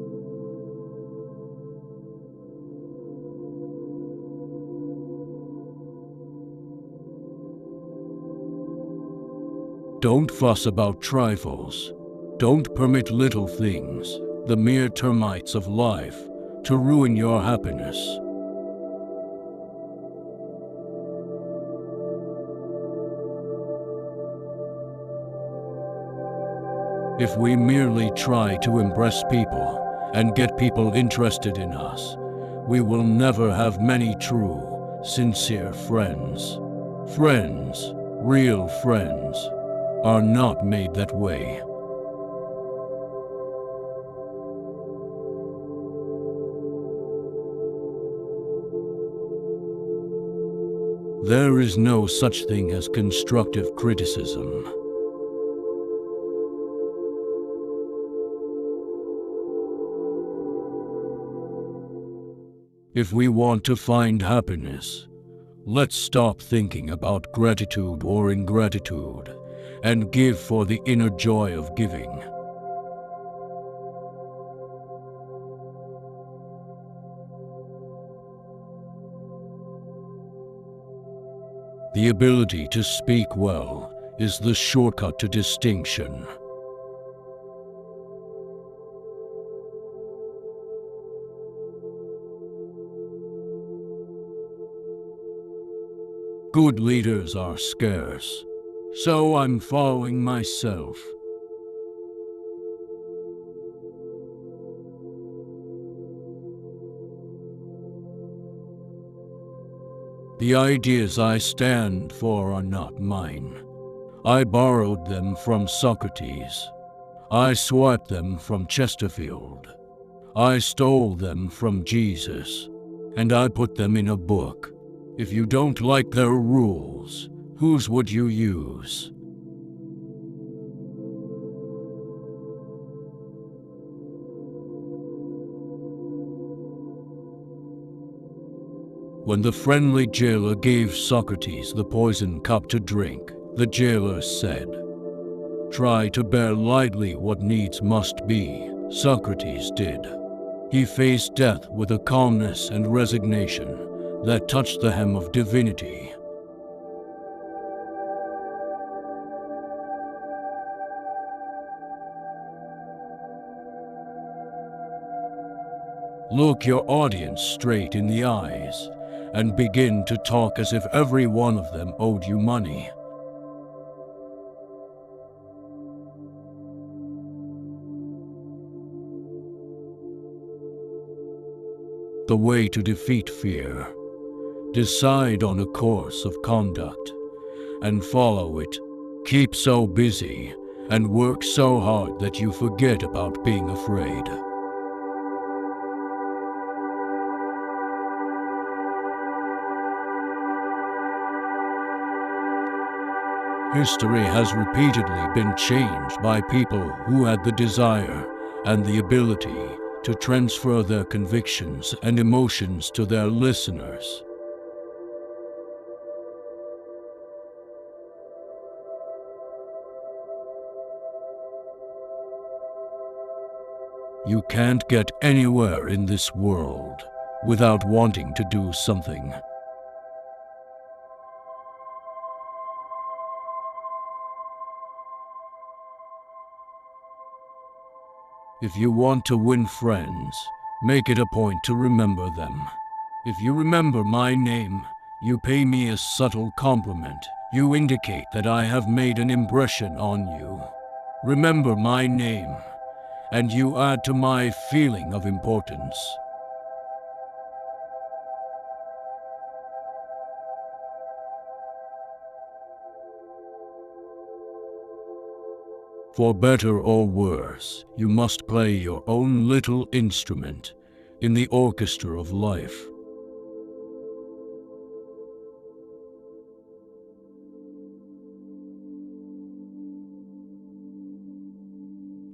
Don't fuss about trifles. Don't permit little things, the mere termites of life, to ruin your happiness. If we merely try to impress people and get people interested in us, we will never have many true, sincere friends. Friends, real friends, are not made that way. There is no such thing as constructive criticism. If we want to find happiness, let's stop thinking about gratitude or ingratitude and give for the inner joy of giving. The ability to speak well is the shortcut to distinction. Good leaders are scarce, so I'm following myself. The ideas I stand for are not mine. I borrowed them from Socrates. I swiped them from Chesterfield. I stole them from Jesus, and I put them in a book. If you don't like their rules, whose would you use? When the friendly jailer gave Socrates the poison cup to drink, the jailer said, "Try to bear lightly what needs must be." Socrates did. He faced death with a calmness and resignation that touched the hem of divinity. Look your audience straight in the eyes and begin to talk as if every one of them owed you money. The way to defeat fear: decide on a course of conduct and follow it. Keep so busy and work so hard that you forget about being afraid. History has repeatedly been changed by people who had the desire and the ability to transfer their convictions and emotions to their listeners. You can't get anywhere in this world without wanting to do something. If you want to win friends, make it a point to remember them. If you remember my name, you pay me a subtle compliment. You indicate that I have made an impression on you. Remember my name, and you add to my feeling of importance. For better or worse, you must play your own little instrument in the orchestra of life.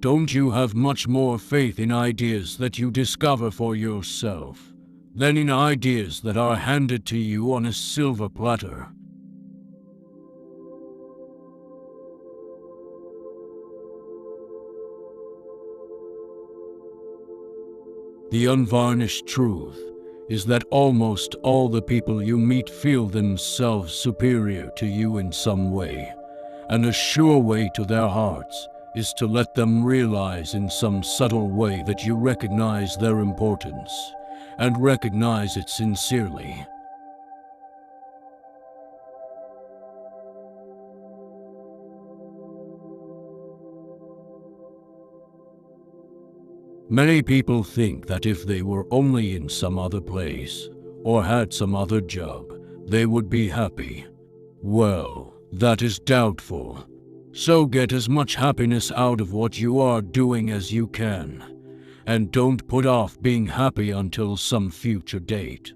Don't you have much more faith in ideas that you discover for yourself than in ideas that are handed to you on a silver platter? The unvarnished truth is that almost all the people you meet feel themselves superior to you in some way, and a sure way to their hearts is to let them realize in some subtle way that you recognize their importance, and recognize it sincerely. Many people think that if they were only in some other place, or had some other job, they would be happy. Well, that is doubtful. So get as much happiness out of what you are doing as you can, and don't put off being happy until some future date.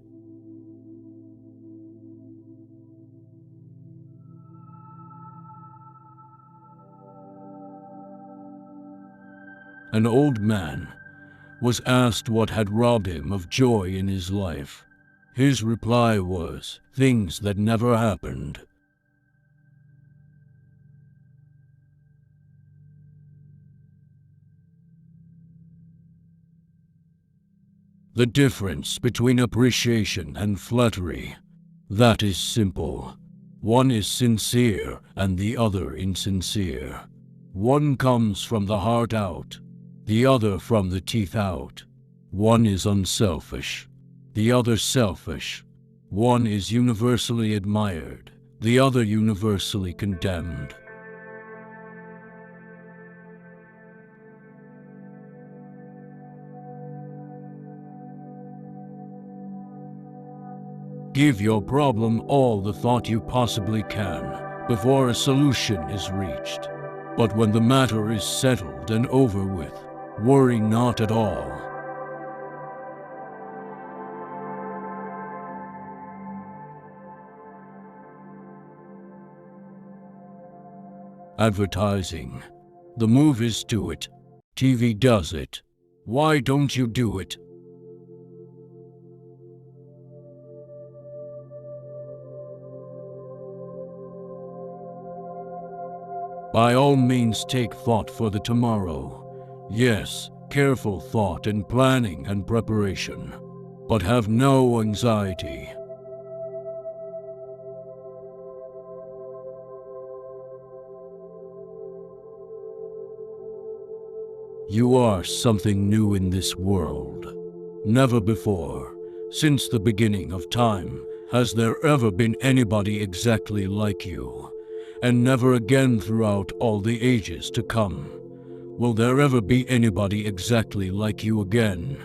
An old man was asked what had robbed him of joy in his life. His reply was, "Things that never happened." The difference between appreciation and flattery, that is simple. One is sincere and the other insincere. One comes from the heart out, the other from the teeth out. One is unselfish, the other selfish. One is universally admired, the other universally condemned. Give your problem all the thought you possibly can before a solution is reached. But when the matter is settled and over with, worry not at all. Advertising. The movies do it. TV does it. Why don't you do it? By all means take thought for the tomorrow. Yes, careful thought and planning and preparation. But have no anxiety. You are something new in this world. Never before, since the beginning of time, has there ever been anybody exactly like you. And never again throughout all the ages to come will there ever be anybody exactly like you again.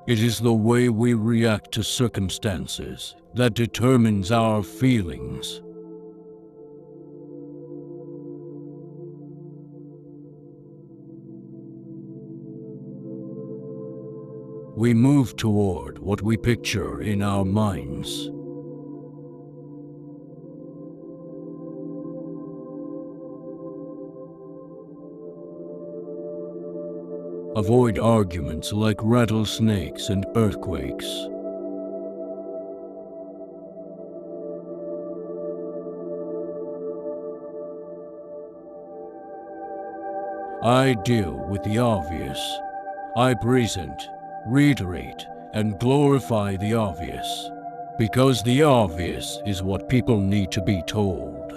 It is the way we react to circumstances that determines our feelings. We move toward what we picture in our minds. Avoid arguments like rattlesnakes and earthquakes. I deal with the obvious. I present, reiterate, and glorify the obvious, because the obvious is what people need to be told.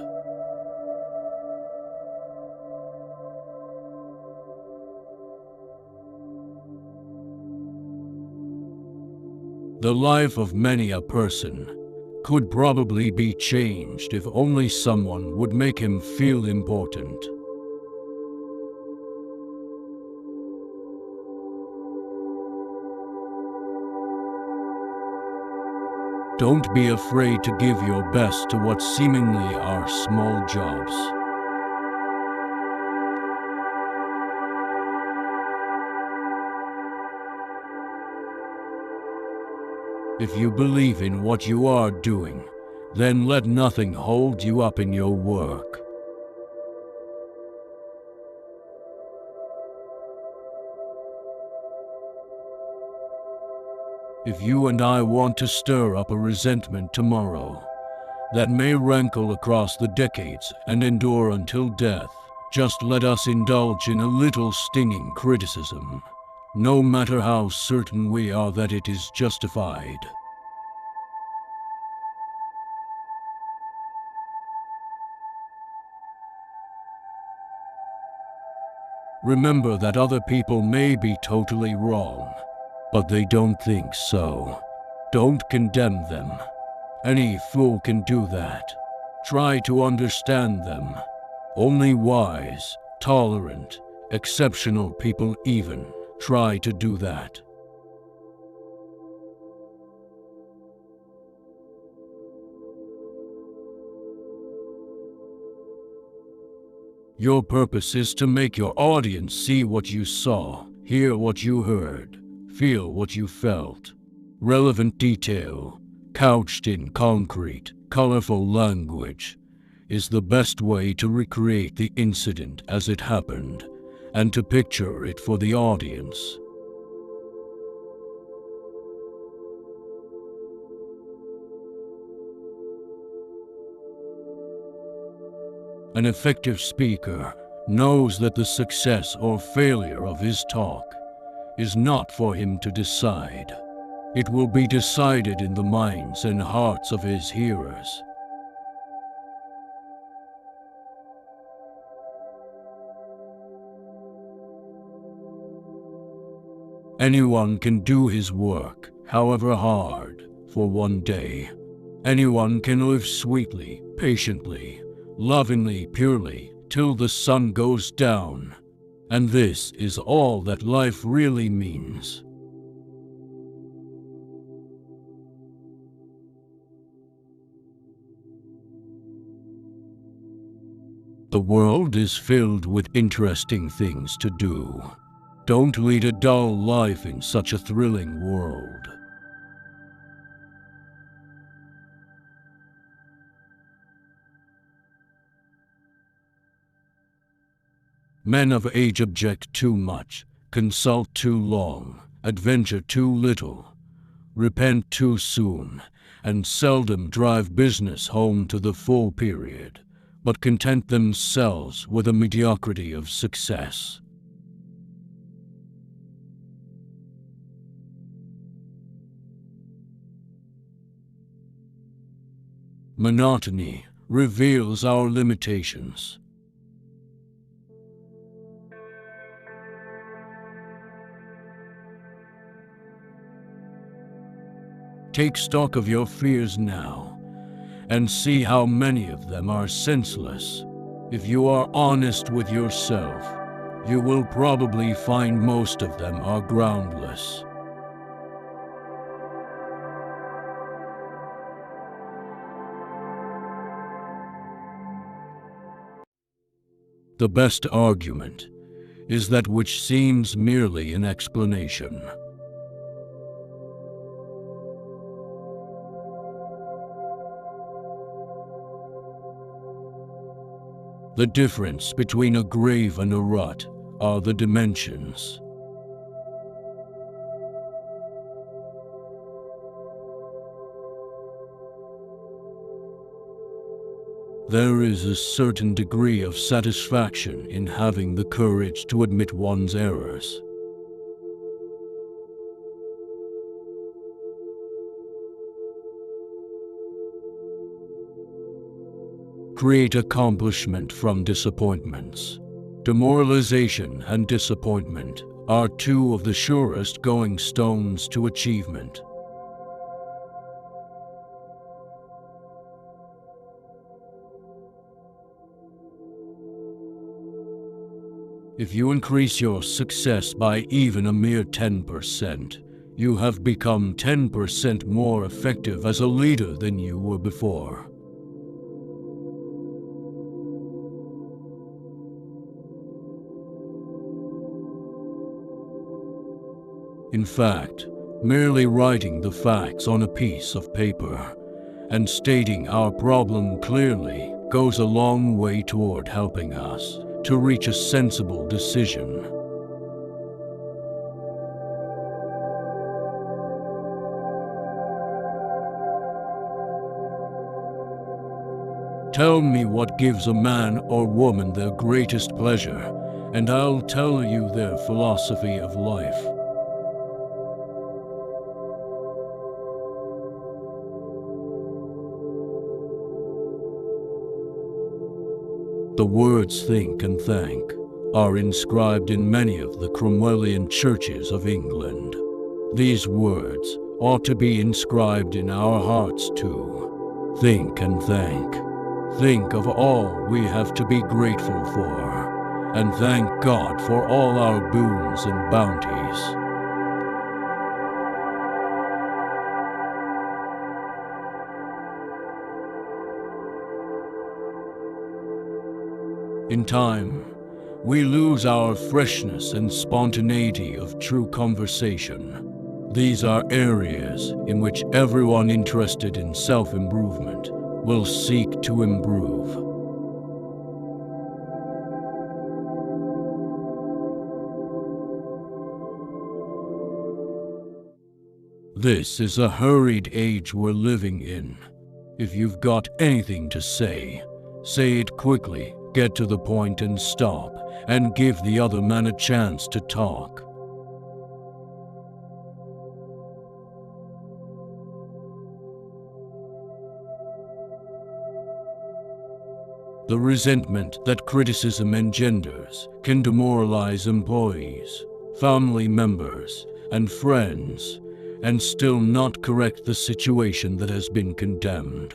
The life of many a person could probably be changed if only someone would make him feel important. Don't be afraid to give your best to what seemingly are small jobs. If you believe in what you are doing, then let nothing hold you up in your work. If you and I want to stir up a resentment tomorrow that may rankle across the decades and endure until death, just let us indulge in a little stinging criticism, no matter how certain we are that it is justified. Remember that other people may be totally wrong, but they don't think so. Don't condemn them. Any fool can do that. Try to understand them. Only wise, tolerant, exceptional people even try to do that. Your purpose is to make your audience see what you saw, hear what you heard, feel what you felt. Relevant detail, couched in concrete, colorful language, is the best way to recreate the incident as it happened, and to picture it for the audience. An effective speaker knows that the success or failure of his talk is not for him to decide. It will be decided in the minds and hearts of his hearers. Anyone can do his work, however hard, for one day. Anyone can live sweetly, patiently, lovingly, purely, till the sun goes down. And this is all that life really means. The world is filled with interesting things to do. Don't lead a dull life in such a thrilling world. Men of age object too much, consult too long, adventure too little, repent too soon, and seldom drive business home to the full period, but content themselves with a mediocrity of success. Monotony reveals our limitations. Take stock of your fears now, and see how many of them are senseless. If you are honest with yourself, you will probably find most of them are groundless. The best argument is that which seems merely an explanation. The difference between a grave and a rut are the dimensions. There is a certain degree of satisfaction in having the courage to admit one's errors. Create accomplishment from disappointments. Demoralization and disappointment are two of the surest going stones to achievement. If you increase your success by even a mere 10%, you have become 10% more effective as a leader than you were before. In fact, Merely writing the facts on a piece of paper and stating our problem clearly goes a long way toward helping us to reach a sensible decision. Tell me what gives a man or woman their greatest pleasure, and I'll tell you their philosophy of life. The words think and thank are inscribed in many of the Cromwellian churches of England. These words ought to be inscribed in our hearts too. Think and thank. Think of all we have to be grateful for, and thank God for all our boons and bounties. In time, we lose our freshness and spontaneity of true conversation. These are areas in which everyone interested in self-improvement will seek to improve. This is a hurried age we're living in. If you've got anything to say it quickly, get to the point and stop, and give the other man a chance to talk. The resentment that criticism engenders can demoralize employees, family members, and friends, and still not correct the situation that has been condemned.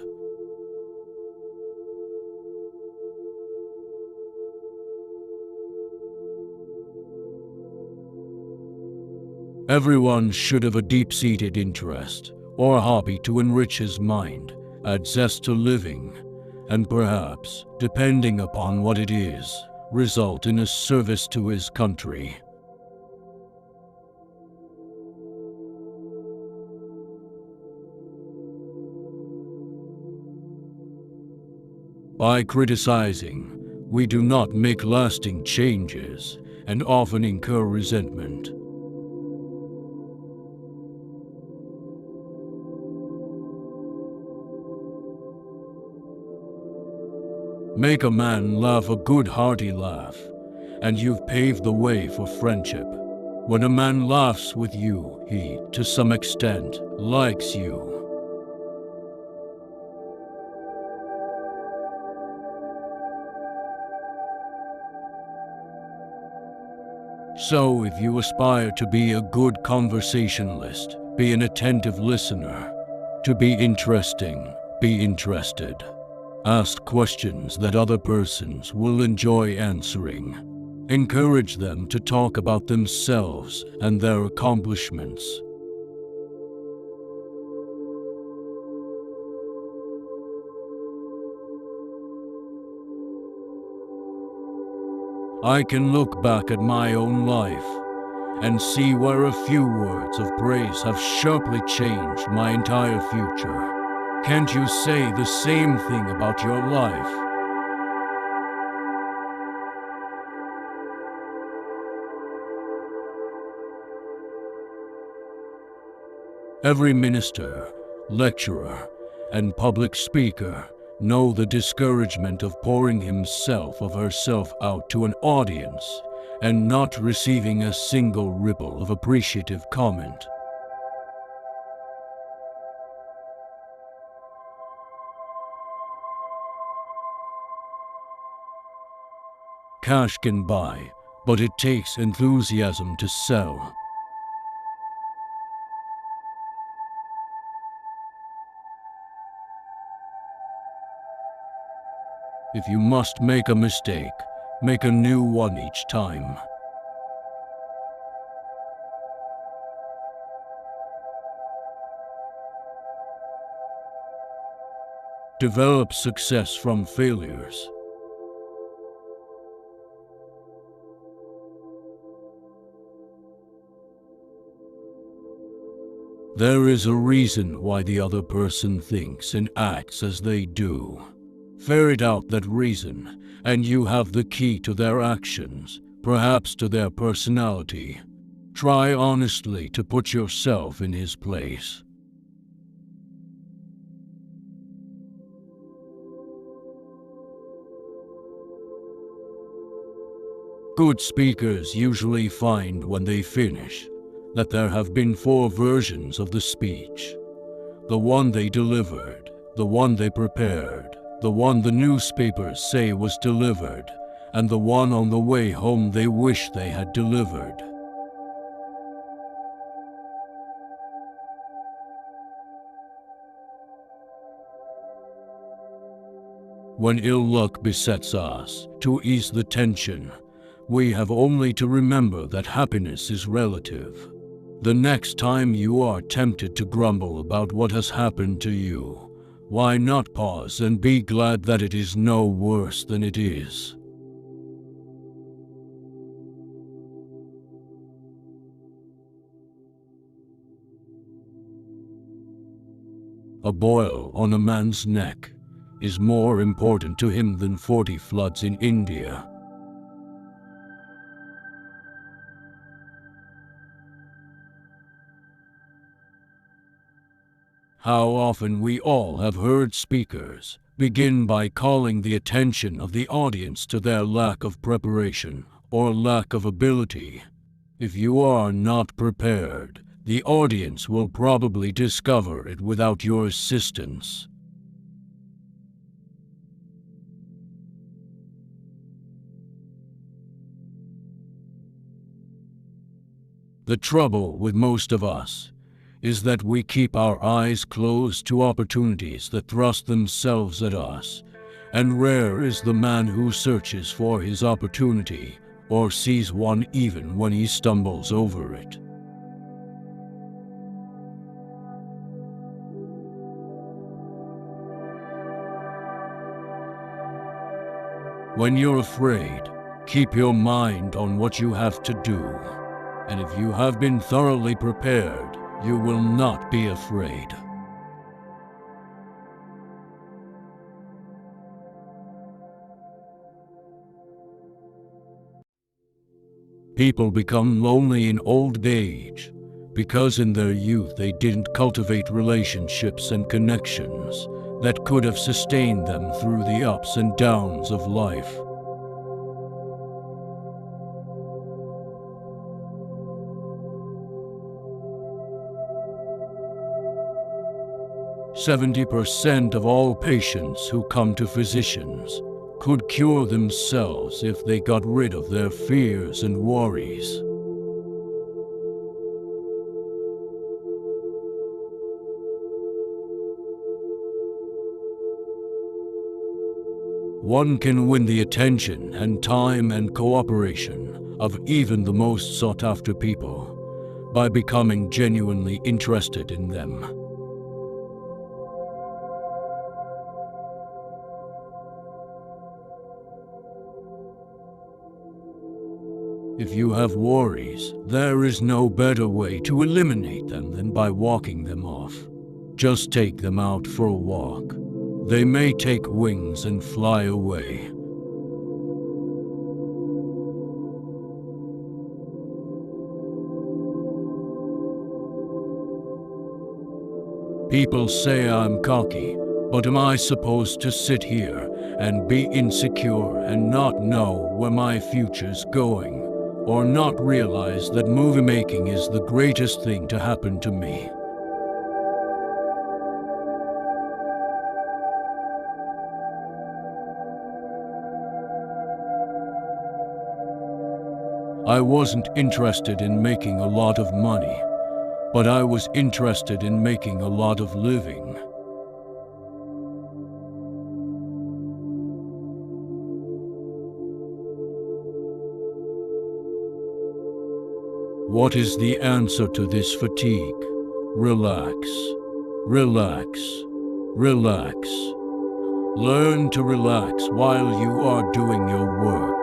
Everyone should have a deep-seated interest or hobby to enrich his mind, add zest to living, and perhaps, depending upon what it is, result in a service to his country. By criticizing, we do not make lasting changes and often incur resentment. Make a man laugh a good hearty laugh, and you've paved the way for friendship. When a man laughs with you, he, to some extent, likes you. So if you aspire to be a good conversationalist, be an attentive listener. To be interesting, be interested. Ask questions that other persons will enjoy answering. Encourage them to talk about themselves and their accomplishments. I can look back at my own life and see where a few words of praise have sharply changed my entire future. Can't you say the same thing about your life? Every minister, lecturer, and public speaker know the discouragement of pouring himself or herself out to an audience and not receiving a single ripple of appreciative comment. Cash can buy, but it takes enthusiasm to sell. If you must make a mistake, make a new one each time. Develop success from failures. There is a reason why the other person thinks and acts as they do. Ferret out that reason, and you have the key to their actions, perhaps to their personality. Try honestly to put yourself in his place. Good speakers usually find when they finish that there have been 4 versions of the speech. The one they delivered, the one they prepared, the one the newspapers say was delivered, and the one on the way home they wish they had delivered. When ill luck besets us, to ease the tension, we have only to remember that happiness is relative. The next time you are tempted to grumble about what has happened to you, why not pause and be glad that it is no worse than it is? A boil on a man's neck is more important to him than 40 floods in India. How often we all have heard speakers begin by calling the attention of the audience to their lack of preparation or lack of ability. If you are not prepared, the audience will probably discover it without your assistance. The trouble with most of us is that we keep our eyes closed to opportunities that thrust themselves at us, and rare is the man who searches for his opportunity or sees one even when he stumbles over it. When you're afraid, keep your mind on what you have to do, and if you have been thoroughly prepared, you will not be afraid. People become lonely in old age because in their youth they didn't cultivate relationships and connections that could have sustained them through the ups and downs of life. "70% of all patients who come to physicians could cure themselves if they got rid of their fears and worries." One can win the attention and time and cooperation of even the most sought-after people by becoming genuinely interested in them. If you have worries, there is no better way to eliminate them than by walking them off. Just take them out for a walk. They may take wings and fly away. People say I'm cocky, but am I supposed to sit here and be insecure and not know where my future's going, or not realize that movie making is the greatest thing to happen to me? I wasn't interested in making a lot of money, but I was interested in making a lot of living. What is the answer to this fatigue? Relax, relax, relax. Learn to relax while you are doing your work.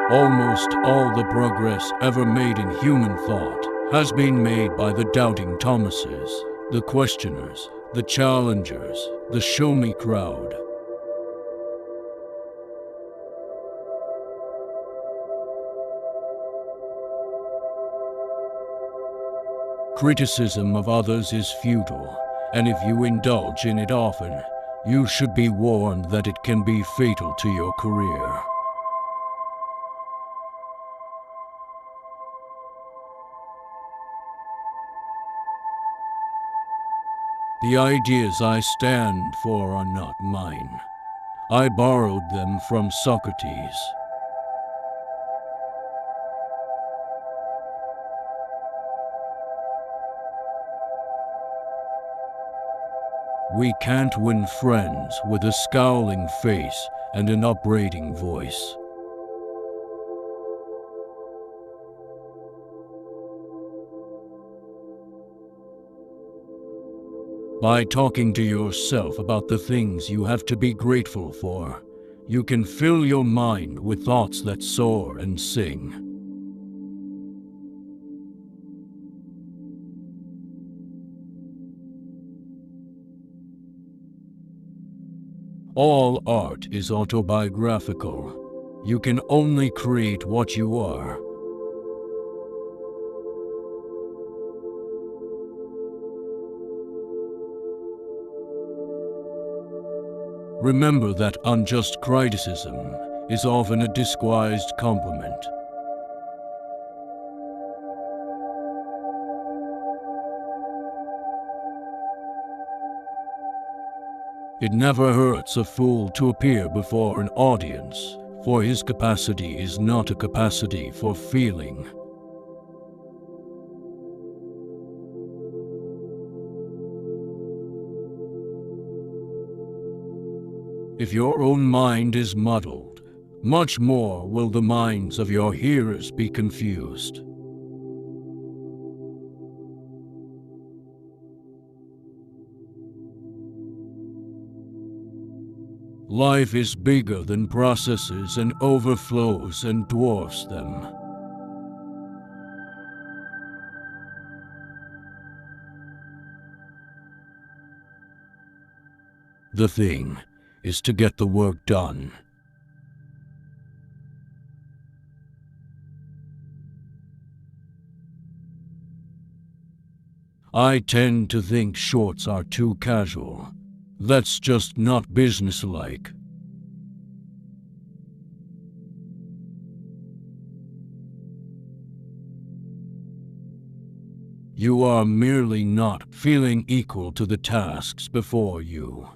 Almost all the progress ever made in human thought has been made by the doubting Thomases, the questioners, the challengers, the show me crowd. Criticism of others is futile, and if you indulge in it often, you should be warned that it can be fatal to your career. The ideas I stand for are not mine. I borrowed them from Socrates. We can't win friends with a scowling face and an upbraiding voice. By talking to yourself about the things you have to be grateful for, you can fill your mind with thoughts that soar and sing. All art is autobiographical. You can only create what you are. Remember that unjust criticism is often a disguised compliment. It never hurts a fool to appear before an audience, for his capacity is not a capacity for feeling. If your own mind is muddled, much more will the minds of your hearers be confused. Life is bigger than processes and overflows and dwarfs them. The thing is to get the work done. I tend to think shorts are too casual. That's just not businesslike. You are merely not feeling equal to the tasks before you.